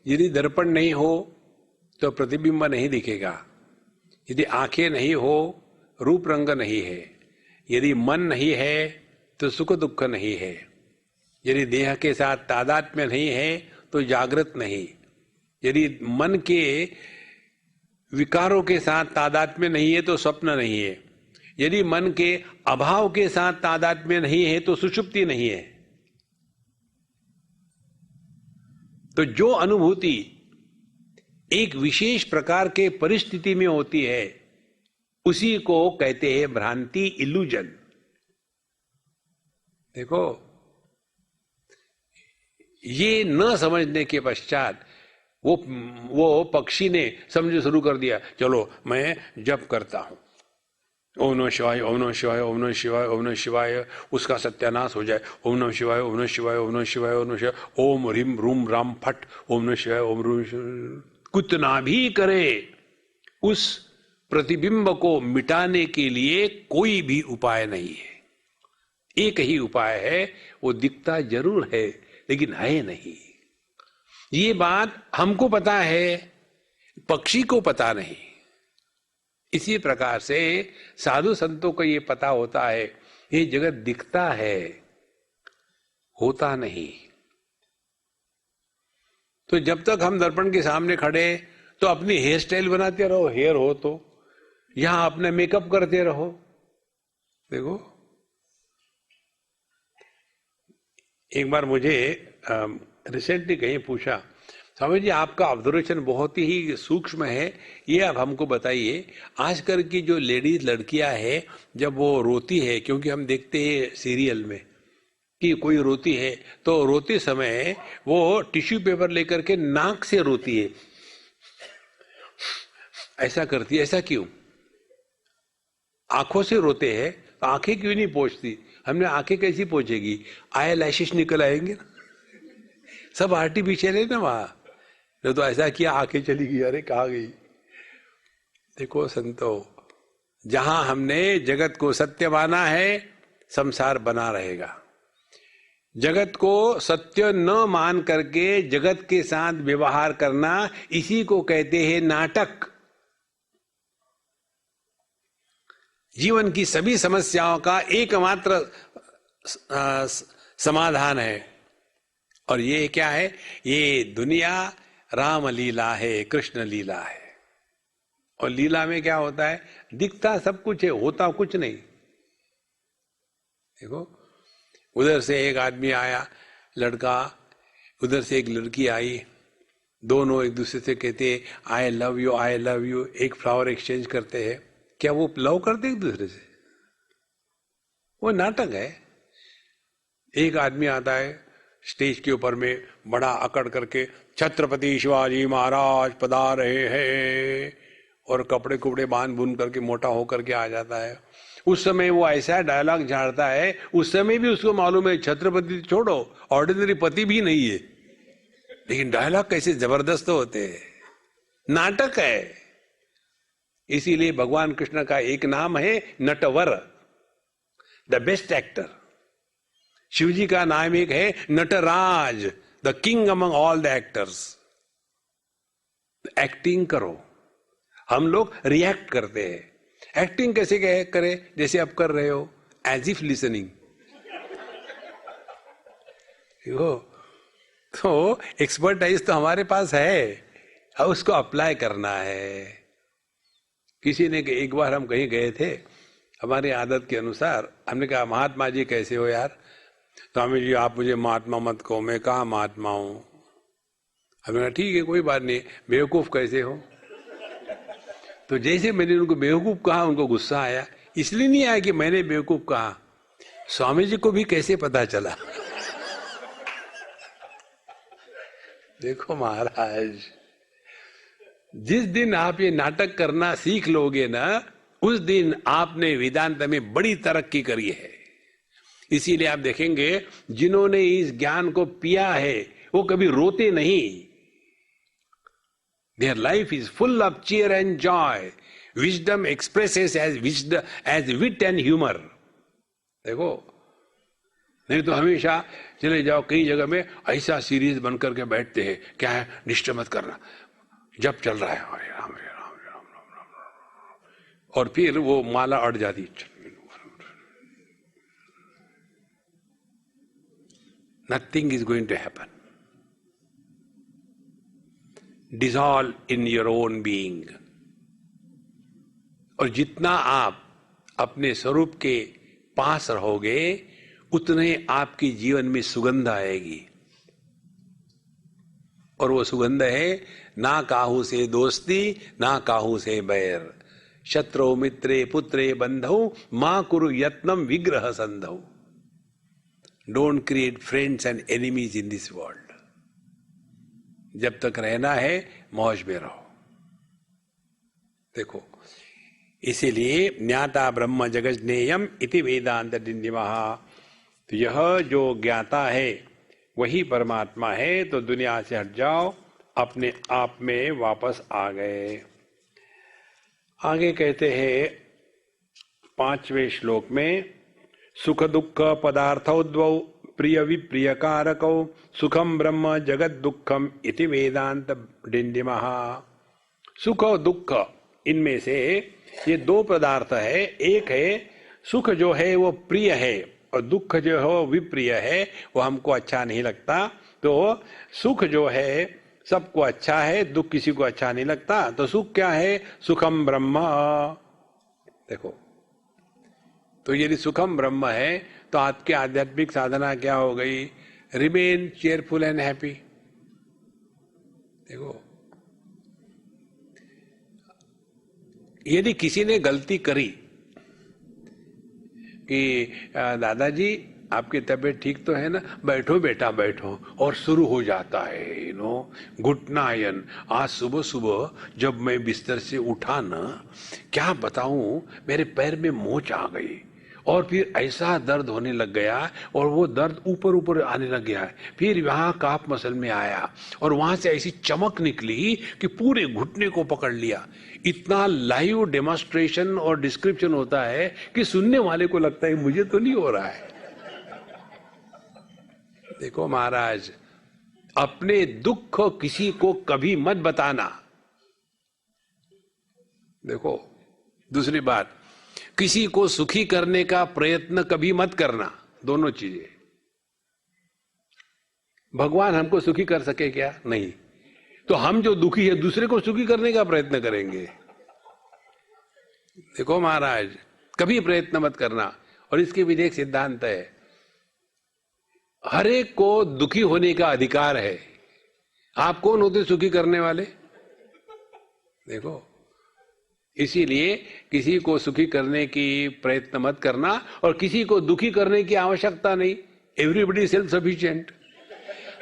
यदि दर्पण नहीं हो तो प्रतिबिंब नहीं दिखेगा, यदि आंखें नहीं हो रूप रंग नहीं है, यदि मन नहीं है तो सुख दुख नहीं है, यदि देह के साथ तादात्म्य नहीं है तो जागृत नहीं, यदि मन के विकारों के साथ तादात्म्य नहीं है तो स्वप्न नहीं है, यदि मन के अभाव के साथ तादात्म्य नहीं है तो सुषुप्ति नहीं है। तो जो अनुभूति एक विशेष प्रकार के परिस्थिति में होती है उसी को कहते हैं भ्रांति, इल्यूजन। देखो, ये न समझने के पश्चात वो पक्षी ने समझ शुरू कर दिया, चलो मैं जप करता हूं, ओम नमः शिवाय, ओम नमः शिवाय, ओम नमः शिवाय, ओम नमः शिवाय, उसका सत्यानाश हो जाए, ओम नमः शिवाय, ओम नमः शिवाय, ओम नमः शिवाय, ओम नमः शिवाय, ओम ह्रीम रूम राम फट, ओम नमः शिवाय, ओम रूम। कितना भी करे, उस प्रतिबिंब को मिटाने के लिए कोई भी उपाय नहीं है। एक ही उपाय है, वो दिखता जरूर है लेकिन है नहीं। ये बात हमको पता है, पक्षी को पता नहीं। इसी प्रकार से साधु संतों को ये पता होता है, ये जगत दिखता है, होता नहीं। तो जब तक हम दर्पण के सामने खड़े तो अपनी हेयर स्टाइल बनाते रहो, हेयर हो तो यहां अपने मेकअप करते रहो। देखो, एक बार मुझे रिसेंटली कहीं पूछा, स्वामी जी आपका ऑब्जर्वेशन बहुत ही सूक्ष्म है, ये अब हमको बताइए, आजकल की जो लेडीज लड़कियां हैं जब वो रोती है, क्योंकि हम देखते हैं सीरियल में कि कोई रोती है तो रोते समय वो टिश्यू पेपर लेकर के नाक से रोती है, ऐसा करती है, ऐसा क्यों? आंखों से रोते हैं तो आंखें क्यों नहीं पोंछती? हमने आंखें कैसी पोंछेगी? आई लैशेस निकल आएंगे ना, सब आर्टिफिशियल है ना वहां। तो ऐसा किया, आंखें चली गई, अरे कहाँ गई? देखो संतो, जहां हमने जगत को सत्य माना है संसार बना रहेगा। जगत को सत्य न मान करके जगत के साथ व्यवहार करना, इसी को कहते हैं नाटक। जीवन की सभी समस्याओं का एकमात्र समाधान है, और ये क्या है? ये दुनिया राम लीला है, कृष्ण लीला है। और लीला में क्या होता है? दिखता सब कुछ है, होता कुछ नहीं। देखो, उधर से एक आदमी आया, लड़का, उधर से एक लड़की आई, दोनों एक दूसरे से कहते I love you, I love you, एक फ्लावर एक्सचेंज करते हैं। क्या वो लव करते एक दूसरे से? वो नाटक है। एक आदमी आता है स्टेज के ऊपर में, बड़ा अकड़ करके, छत्रपति शिवाजी महाराज पधार रहे हैं, और कपड़े कुपड़े बांध बुन करके मोटा होकर के आ जाता है। उस समय वो ऐसा डायलॉग झाड़ता है, उस समय भी उसको मालूम है छत्रपति छोड़ो, ऑर्डिनरी पति भी नहीं है, लेकिन डायलॉग कैसे जबरदस्त होते हैं। नाटक है। इसीलिए भगवान कृष्ण का एक नाम है Natwar, the best actor. Shivji का नाम एक है Nataraj, the king among all the actors. Acting करो, हम लोग रिएक्ट करते हैं। एक्टिंग कैसे करें? जैसे आप कर रहे हो, एज इफ लिसनिंग। तो एक्सपर्टाइज तो हमारे पास है, अब उसको अप्लाई करना है। किसी ने एक बार हम कहीं गए थे, हमारी आदत के अनुसार हमने कहा महात्मा जी कैसे हो यार? स्वामी जी आप मुझे महात्मा मत कहो, मैं कहाँ महात्मा हूं। हमने कहा ठीक है कोई बात नहीं, बेवकूफ कैसे हो? तो जैसे मैंने उनको बेवकूफ कहा उनको गुस्सा आया। इसलिए नहीं आया कि मैंने बेवकूफ कहा, स्वामी जी को भी कैसे पता चला। देखो महाराज, जिस दिन आप ये नाटक करना सीख लोगे ना, उस दिन आपने वेदांत में बड़ी तरक्की करी है। इसीलिए आप देखेंगे जिन्होंने इस ज्ञान को पिया है वो कभी रोते नहीं। Their life is full of cheer and joy. Wisdom expresses as wit and humour. देखो, नहीं तो हमेशा चले जाओ कई जगह में ऐसा सीरीज बनकर के बैठते हैं, क्या है डिस्टर्ब मत करना, जब चल रहा है हरे राम हरे राम हरे राम राम राम राम, और फिर वो माला अड़ जाती। Nothing is going to happen. Dissolve in your own being. और जितना आप अपने स्वरूप के पास रहोगे उतने आपके जीवन में सुगंध आएगी. और वो सुगंध है ना काहू से दोस्ती ना काहू से बैर. शत्रु मित्रे पुत्रे बंधौ मां कुरु यत्नम विग्रह संधौ. Don't create friends and enemies in this world. जब तक रहना है मौज में रहो. देखो, इसीलिए ज्ञाता ब्रह्म जगज्ञेयम इति वेदांत डिंडिमः. तो यह जो ज्ञाता है वही परमात्मा है. तो दुनिया से हट जाओ, अपने आप में वापस आ गए. आगे कहते हैं 5वें श्लोक में, सुख दुख पदार्थौ द्वौ प्रिय विप्रिय कारकौ सुखम ब्रह्म जगत दुखम इति वेदांत डिंडिमः. सुख और दुख, इनमें से ये दो पदार्थ है. एक है सुख जो है वो प्रिय है और दुख जो है वो विप्रिय है, वो हमको अच्छा नहीं लगता. तो सुख जो है सबको अच्छा है, दुख किसी को अच्छा नहीं लगता. तो सुख क्या है? सुखम ब्रह्म. देखो, तो यदि सुखम ब्रह्म है तो आपकी आध्यात्मिक साधना क्या हो गई? Remain cheerful and happy. देखो, यदि किसी ने गलती करी कि दादाजी आपकी तबीयत ठीक तो है ना, बैठो बेटा बैठो, और शुरू हो जाता है घुटनायन. आज सुबह सुबह जब मैं बिस्तर से उठा ना, क्या बताऊं, मेरे पैर में मोच आ गई और फिर ऐसा दर्द होने लग गया और वो दर्द ऊपर ऊपर आने लग गया. फिर वहां काफ मसल में आया और वहां से ऐसी चमक निकली कि पूरे घुटने को पकड़ लिया. इतना लाइव डेमोन्स्ट्रेशन और डिस्क्रिप्शन होता है कि सुनने वाले को लगता है मुझे तो नहीं हो रहा है. देखो महाराज, अपने दुख किसी को कभी मत बताना. देखो, दूसरी बात, किसी को सुखी करने का प्रयत्न कभी मत करना. दोनों चीजें. भगवान हमको सुखी कर सके क्या? नहीं. तो हम जो दुखी है दूसरे को सुखी करने का प्रयत्न करेंगे. देखो महाराज, कभी प्रयत्न मत करना. और इसके भी एक सिद्धांत है, हर एक को दुखी होने का अधिकार है. आप कौन होते सुखी करने वाले? देखो, इसीलिए किसी को सुखी करने की प्रयत्न मत करना और किसी को दुखी करने की आवश्यकता नहीं. Everybody self sufficient.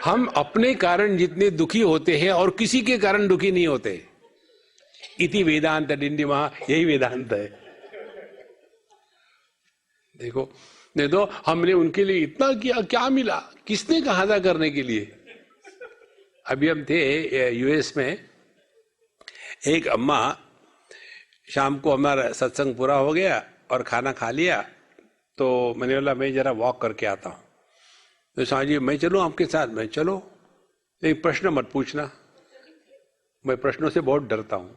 हम अपने कारण जितने दुखी होते हैं और किसी के कारण दुखी नहीं होते. इति वेदांत डिंडिमः. यही वेदांत है. देखो, नहीं तो हमने उनके लिए इतना किया, क्या मिला? किसने कहा था करने के लिए? अभी हम थे यूएस में, एक अम्मा, शाम को हमारा सत्संग पूरा हो गया और खाना खा लिया, तो मैंने बोला मैं जरा वॉक करके आता हूँ. तो स्वामी जी मैं चलूँ आपके साथ? मैं चलो, एक प्रश्न मत पूछना, मैं प्रश्नों से बहुत डरता हूँ.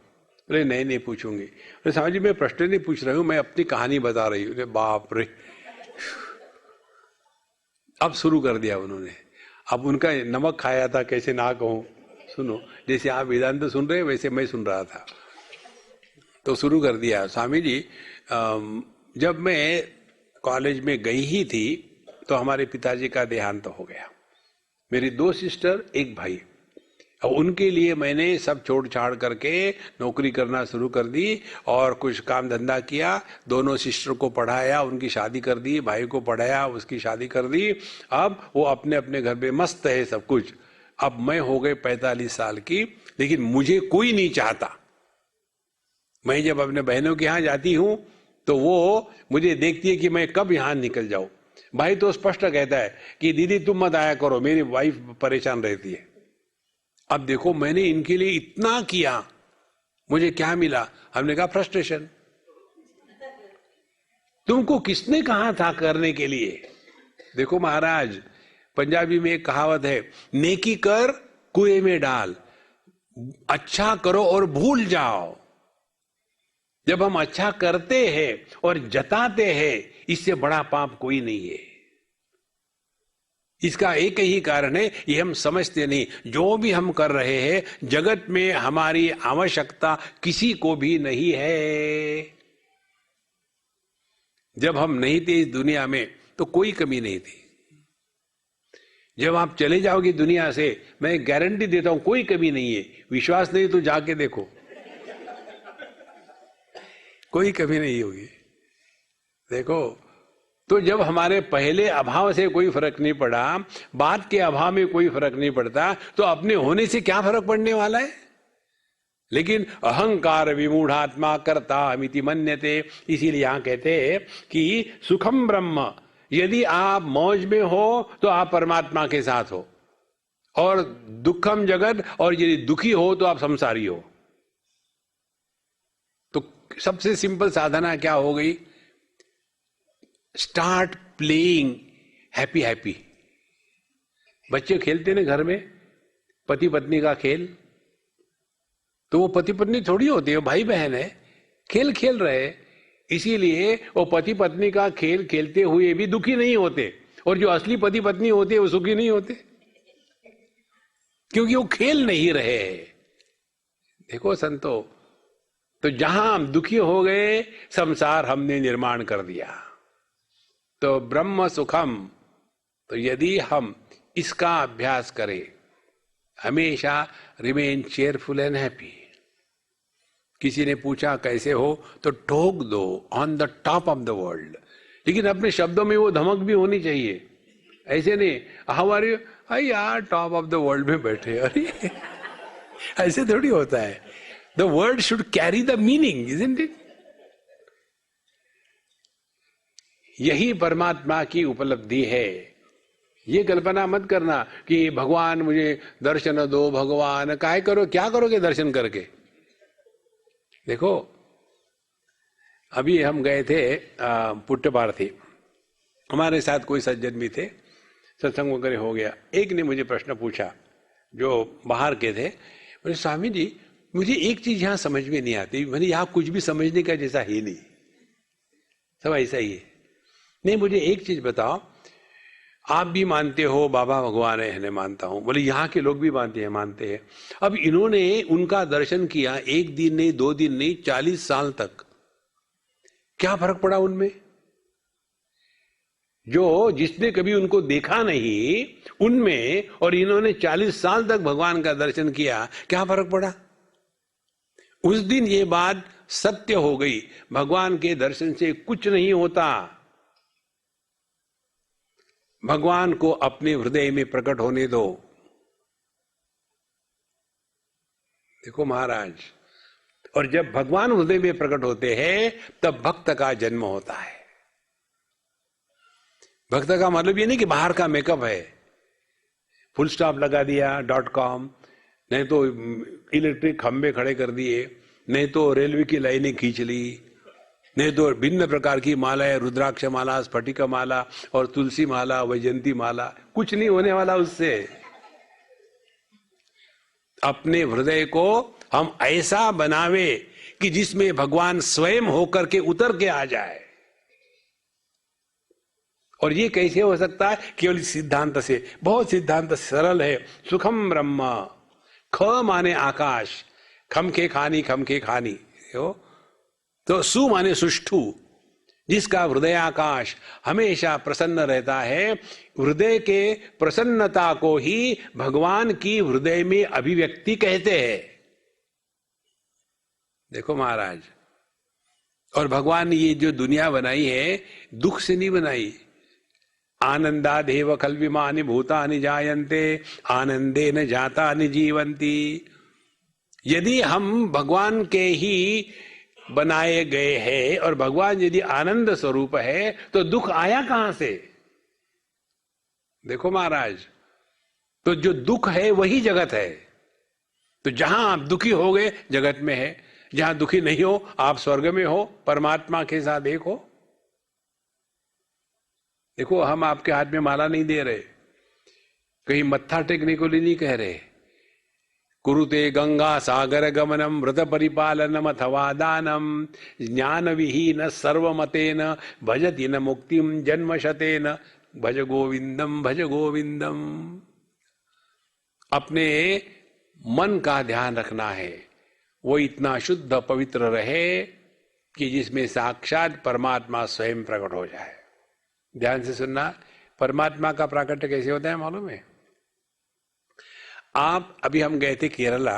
बोले नहीं नहीं पूछूंगी. बोले स्वामी जी मैं प्रश्न नहीं पूछ रही हूँ, मैं अपनी कहानी बता रही हूँ. बाप रे, अब शुरू कर दिया उन्होंने. अब उनका नमक खाया था, कैसे ना कहूँ. सुनो, जैसे आप वेदांत सुन रहे वैसे मैं सुन रहा था. तो शुरू कर दिया। स्वामी जी, जब मैं कॉलेज में गई ही थी तो हमारे पिताजी का देहांत हो गया। मेरी 2 सिस्टर, 1 भाई। और उनके लिए मैंने सब छोड़ छाड़ करके नौकरी करना शुरू कर दी और कुछ काम धंधा किया। दोनों सिस्टर को पढ़ाया, उनकी शादी कर दी, भाई को पढ़ाया, उसकी शादी कर दी। अब वो अपने अपने घर में मस्त है सब कुछ। अब मैं हो गए 45 साल की, लेकिन मुझे कोई नहीं चाहता। मैं जब अपने बहनों के यहाँ जाती हूं तो वो मुझे देखती है कि मैं कब यहां निकल जाऊं। भाई तो स्पष्ट कहता है कि दीदी तुम मत आया करो, मेरी वाइफ परेशान रहती है। अब देखो, मैंने इनके लिए इतना किया, मुझे क्या मिला? हमने कहा फ्रस्ट्रेशन। तुमको किसने कहा था करने के लिए? देखो महाराज, पंजाबी में एक कहावत है, नेकी कर कुएं में डाल, अच्छा करो और भूल जाओ। जब हम अच्छा करते हैं और जताते हैं, इससे बड़ा पाप कोई नहीं है। इसका एक ही कारण है, ये हम समझते नहीं। जो भी हम कर रहे हैं, जगत में हमारी आवश्यकता किसी को भी नहीं है। जब हम नहीं थे इस दुनिया में तो कोई कमी नहीं थी। जब आप चले जाओगे दुनिया से, मैं गारंटी देता हूं कोई कमी नहीं है। विश्वास नहीं तो जाके देखो, कोई कमी नहीं होगी। देखो, तो जब हमारे पहले अभाव से कोई फर्क नहीं पड़ा, बाद के अभाव में कोई फर्क नहीं पड़ता, तो अपने होने से क्या फर्क पड़ने वाला है? लेकिन अहंकार विमूढ़ात्मा कर्ता अमिति मन्यते। इसीलिए यहां कहते हैं कि सुखम ब्रह्म, यदि आप मौज में हो तो आप परमात्मा के साथ हो, और दुखम जगत, और यदि दुखी हो तो आप संसारी हो। तो सबसे सिंपल साधना क्या हो गई? Start playing happy happy. बच्चे खेलते ना घर में पति पत्नी का खेल, तो वो पति पत्नी थोड़ी होती है, भाई बहन है, खेल खेल रहे। इसीलिए वो पति पत्नी का खेल खेलते हुए भी दुखी नहीं होते, और जो असली पति पत्नी होते हैं वो सुखी नहीं होते, क्योंकि वो खेल नहीं रहे। देखो संतो, तो जहां हम दुखी हो गए, संसार हमने निर्माण कर दिया। तो ब्रह्म सुखम, तो यदि हम इसका अभ्यास करें, हमेशा रिमेन चेयरफुल एंड हैप्पी। किसी ने पूछा कैसे हो, तो ठोक दो on the top of the world. लेकिन अपने शब्दों में वो धमक भी होनी चाहिए। ऐसे नहीं हमारे अरे यार टॉप ऑफ द वर्ल्ड में बैठे, अरे ऐसे थोड़ी होता है। The word should carry the meaning, isn't it? यही परमात्मा की उपलब्धि है। ये कल्पना मत करना कि भगवान मुझे दर्शन दो, भगवान काय करो, क्या करोगे दर्शन करके? देखो, अभी हम गए थे पुट्टपार्थी, हमारे साथ कोई सज्जन भी थे, सत्संग वगैरह हो गया। एक ने मुझे प्रश्न पूछा, जो बाहर के थे, बोले स्वामी जी मुझे एक चीज यहां समझ में नहीं आती। मैंने यहां कुछ भी समझने का जैसा ही नहीं, सब ऐसा ही है। नहीं, मुझे एक चीज बताओ, आप भी मानते हो बाबा भगवान है, मैं मानता हूं। बोले यहाँ के लोग भी मानते हैं। अब इन्होंने उनका दर्शन किया, 1 दिन नहीं, 2 दिन नहीं, 40 साल तक। क्या फर्क पड़ा उनमें? जो जिसने कभी उनको देखा नहीं उनमें, और इन्होंने 40 साल तक भगवान का दर्शन किया, क्या फर्क पड़ा? उस दिन ये बात सत्य हो गई, भगवान के दर्शन से कुछ नहीं होता। भगवान को अपने हृदय में प्रकट होने दो। देखो महाराज, और जब भगवान हृदय में प्रकट होते हैं तब भक्त का जन्म होता है। भक्त का मतलब ये नहीं कि बाहर का मेकअप है, फुल स्टॉप लगा दिया .com, नहीं तो इलेक्ट्रिक खंबे खड़े कर दिए, नहीं तो रेलवे की लाइनें खींच ली, नहीं तो भिन्न प्रकार की मालाएं, रुद्राक्ष माला, स्फटिक माला और तुलसी माला, वैजंती माला, कुछ नहीं होने वाला उससे। अपने हृदय को हम ऐसा बनावे कि जिसमें भगवान स्वयं होकर के उतर के आ जाए। और ये कैसे हो सकता है? केवल सिद्धांत से। बहुत सिद्धांत सरल है। सुखम ब्रह्म, ख माने आकाश, खम के खानी, खम के खानी, तो सु माने सुष्ठु, जिसका हृदयाकाश हमेशा प्रसन्न रहता है। हृदय के प्रसन्नता को ही भगवान की हृदय में अभिव्यक्ति कहते हैं। देखो महाराज, और भगवान ने ये जो दुनिया बनाई है दुख से नहीं बनाई। आनंदादेव खल्विमानि भूतानि जायन्ते आनंदेन जातानि जीवन्ति। यदि हम भगवान के ही बनाए गए हैं और भगवान यदि आनंद स्वरूप है तो दुख आया कहां से? देखो महाराज, तो जो दुख है वही जगत है। तो जहां आप दुखी हो गए जगत में है, जहां दुखी नहीं हो आप स्वर्ग में हो, परमात्मा के साथ एक हो। देखो, हम आपके हाथ में माला नहीं दे रहे, कहीं मत्था टेकने को नहीं कह रहे। कुरुते गंगा सागर गमनम व्रत परिपालनम अथवा दानम ज्ञान विहीन सर्वमतेन भजति न मुक्तिम जन्मशतेन भज गोविंदम भज गोविंदम। अपने मन का ध्यान रखना है, वो इतना शुद्ध पवित्र रहे कि जिसमें साक्षात परमात्मा स्वयं प्रकट हो जाए। ध्यान से सुनना, परमात्मा का प्राकट्य कैसे होता है मालूम है? आप अभी हम गए थे केरला।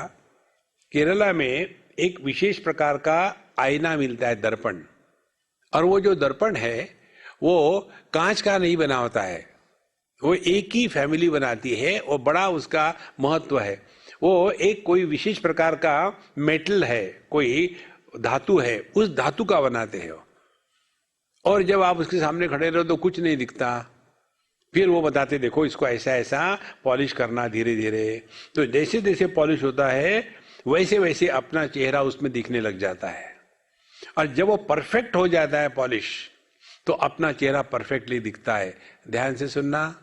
केरला में एक विशेष प्रकार का आईना मिलता है, दर्पण। और वो जो दर्पण है वो कांच का नहीं बना होता है, वो एक ही फैमिली बनाती है और बड़ा उसका महत्व है। वो एक कोई विशेष प्रकार का मेटल है, कोई धातु है, उस धातु का बनाते हैं। और जब आप उसके सामने खड़े रहो तो कुछ नहीं दिखता। फिर वो बताते देखो इसको ऐसा ऐसा पॉलिश करना धीरे धीरे। तो जैसे जैसे पॉलिश होता है वैसे वैसे अपना चेहरा उसमें दिखने लग जाता है। और जब वो परफेक्ट हो जाता है पॉलिश तो अपना चेहरा परफेक्टली दिखता है। ध्यान से सुनना,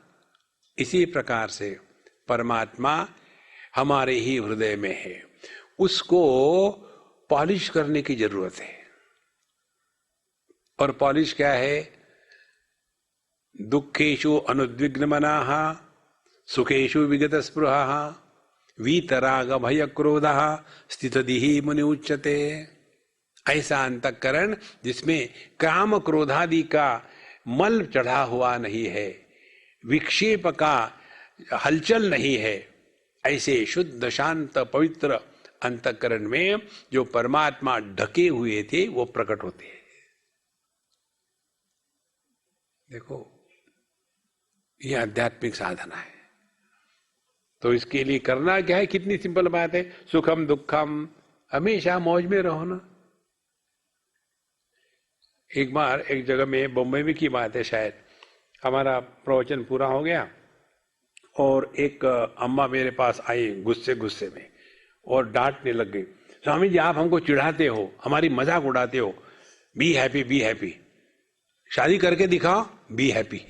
इसी प्रकार से परमात्मा हमारे ही हृदय में है, उसको पॉलिश करने की जरूरत है। और पॉलिश क्या है? दुखेषु अनुद्विग्न मनाः सुखेषु विगत स्पृहः वीतराग भय क्रोधः स्थितदिहि मुनि उच्यते। ऐसा अंतःकरण जिसमें काम क्रोधादि का मल चढ़ा हुआ नहीं है, विक्षेप का हलचल नहीं है, ऐसे शुद्ध शांत पवित्र अंतःकरण में जो परमात्मा ढके हुए थे वो प्रकट होते हैं। देखो, यह आध्यात्मिक साधना है। तो इसके लिए करना क्या है? कितनी सिंपल बात है। सुखम दुखम, हमेशा मौज में रहो ना। एक बार एक जगह में, बम्बई में की बात है शायद, हमारा प्रवचन पूरा हो गया और एक अम्मा मेरे पास आई गुस्से में और डांटने लग गई, स्वामी जी आप हमको चिढ़ाते हो, हमारी मजाक उड़ाते हो, बी हैप्पी बी हैप्पी, शादी करके दिखाओ, बी हैप्पी।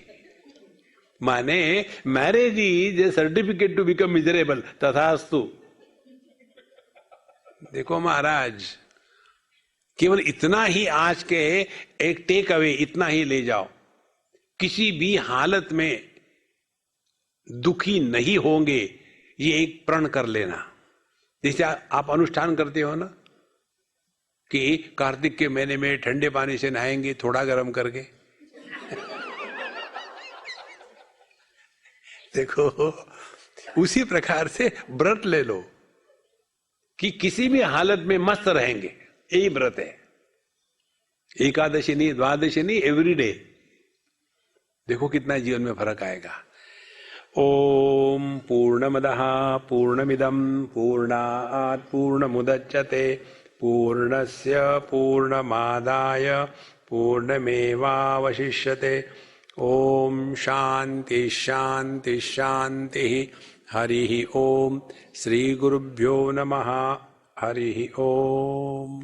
माने marriage is a certificate to become miserable, तथास्तु। देखो महाराज, केवल इतना ही आज के एक टेक अवे, इतना ही ले जाओ, किसी भी हालत में दुखी नहीं होंगे, ये एक प्रण कर लेना। जैसे आप अनुष्ठान करते हो ना कि कार्तिक के महीने में ठंडे पानी से नहाएंगे थोड़ा गर्म करके। देखो, उसी प्रकार से व्रत ले लो कि किसी भी हालत में मस्त रहेंगे, यही व्रत है। एकादशी नहीं, द्वादशी नहीं, एवरीडे। देखो कितना जीवन में फर्क आएगा। ओम पूर्णमदः पूर्णमिदं पूर्णात् पूर्णमुदच्यते पूर्णस्य पूर्णमादाय पूर्णमेवावशिष्यते। ओम शांति शांति शांति। हरि ओम। श्री गुरुभ्यो नमः। हरि ओम।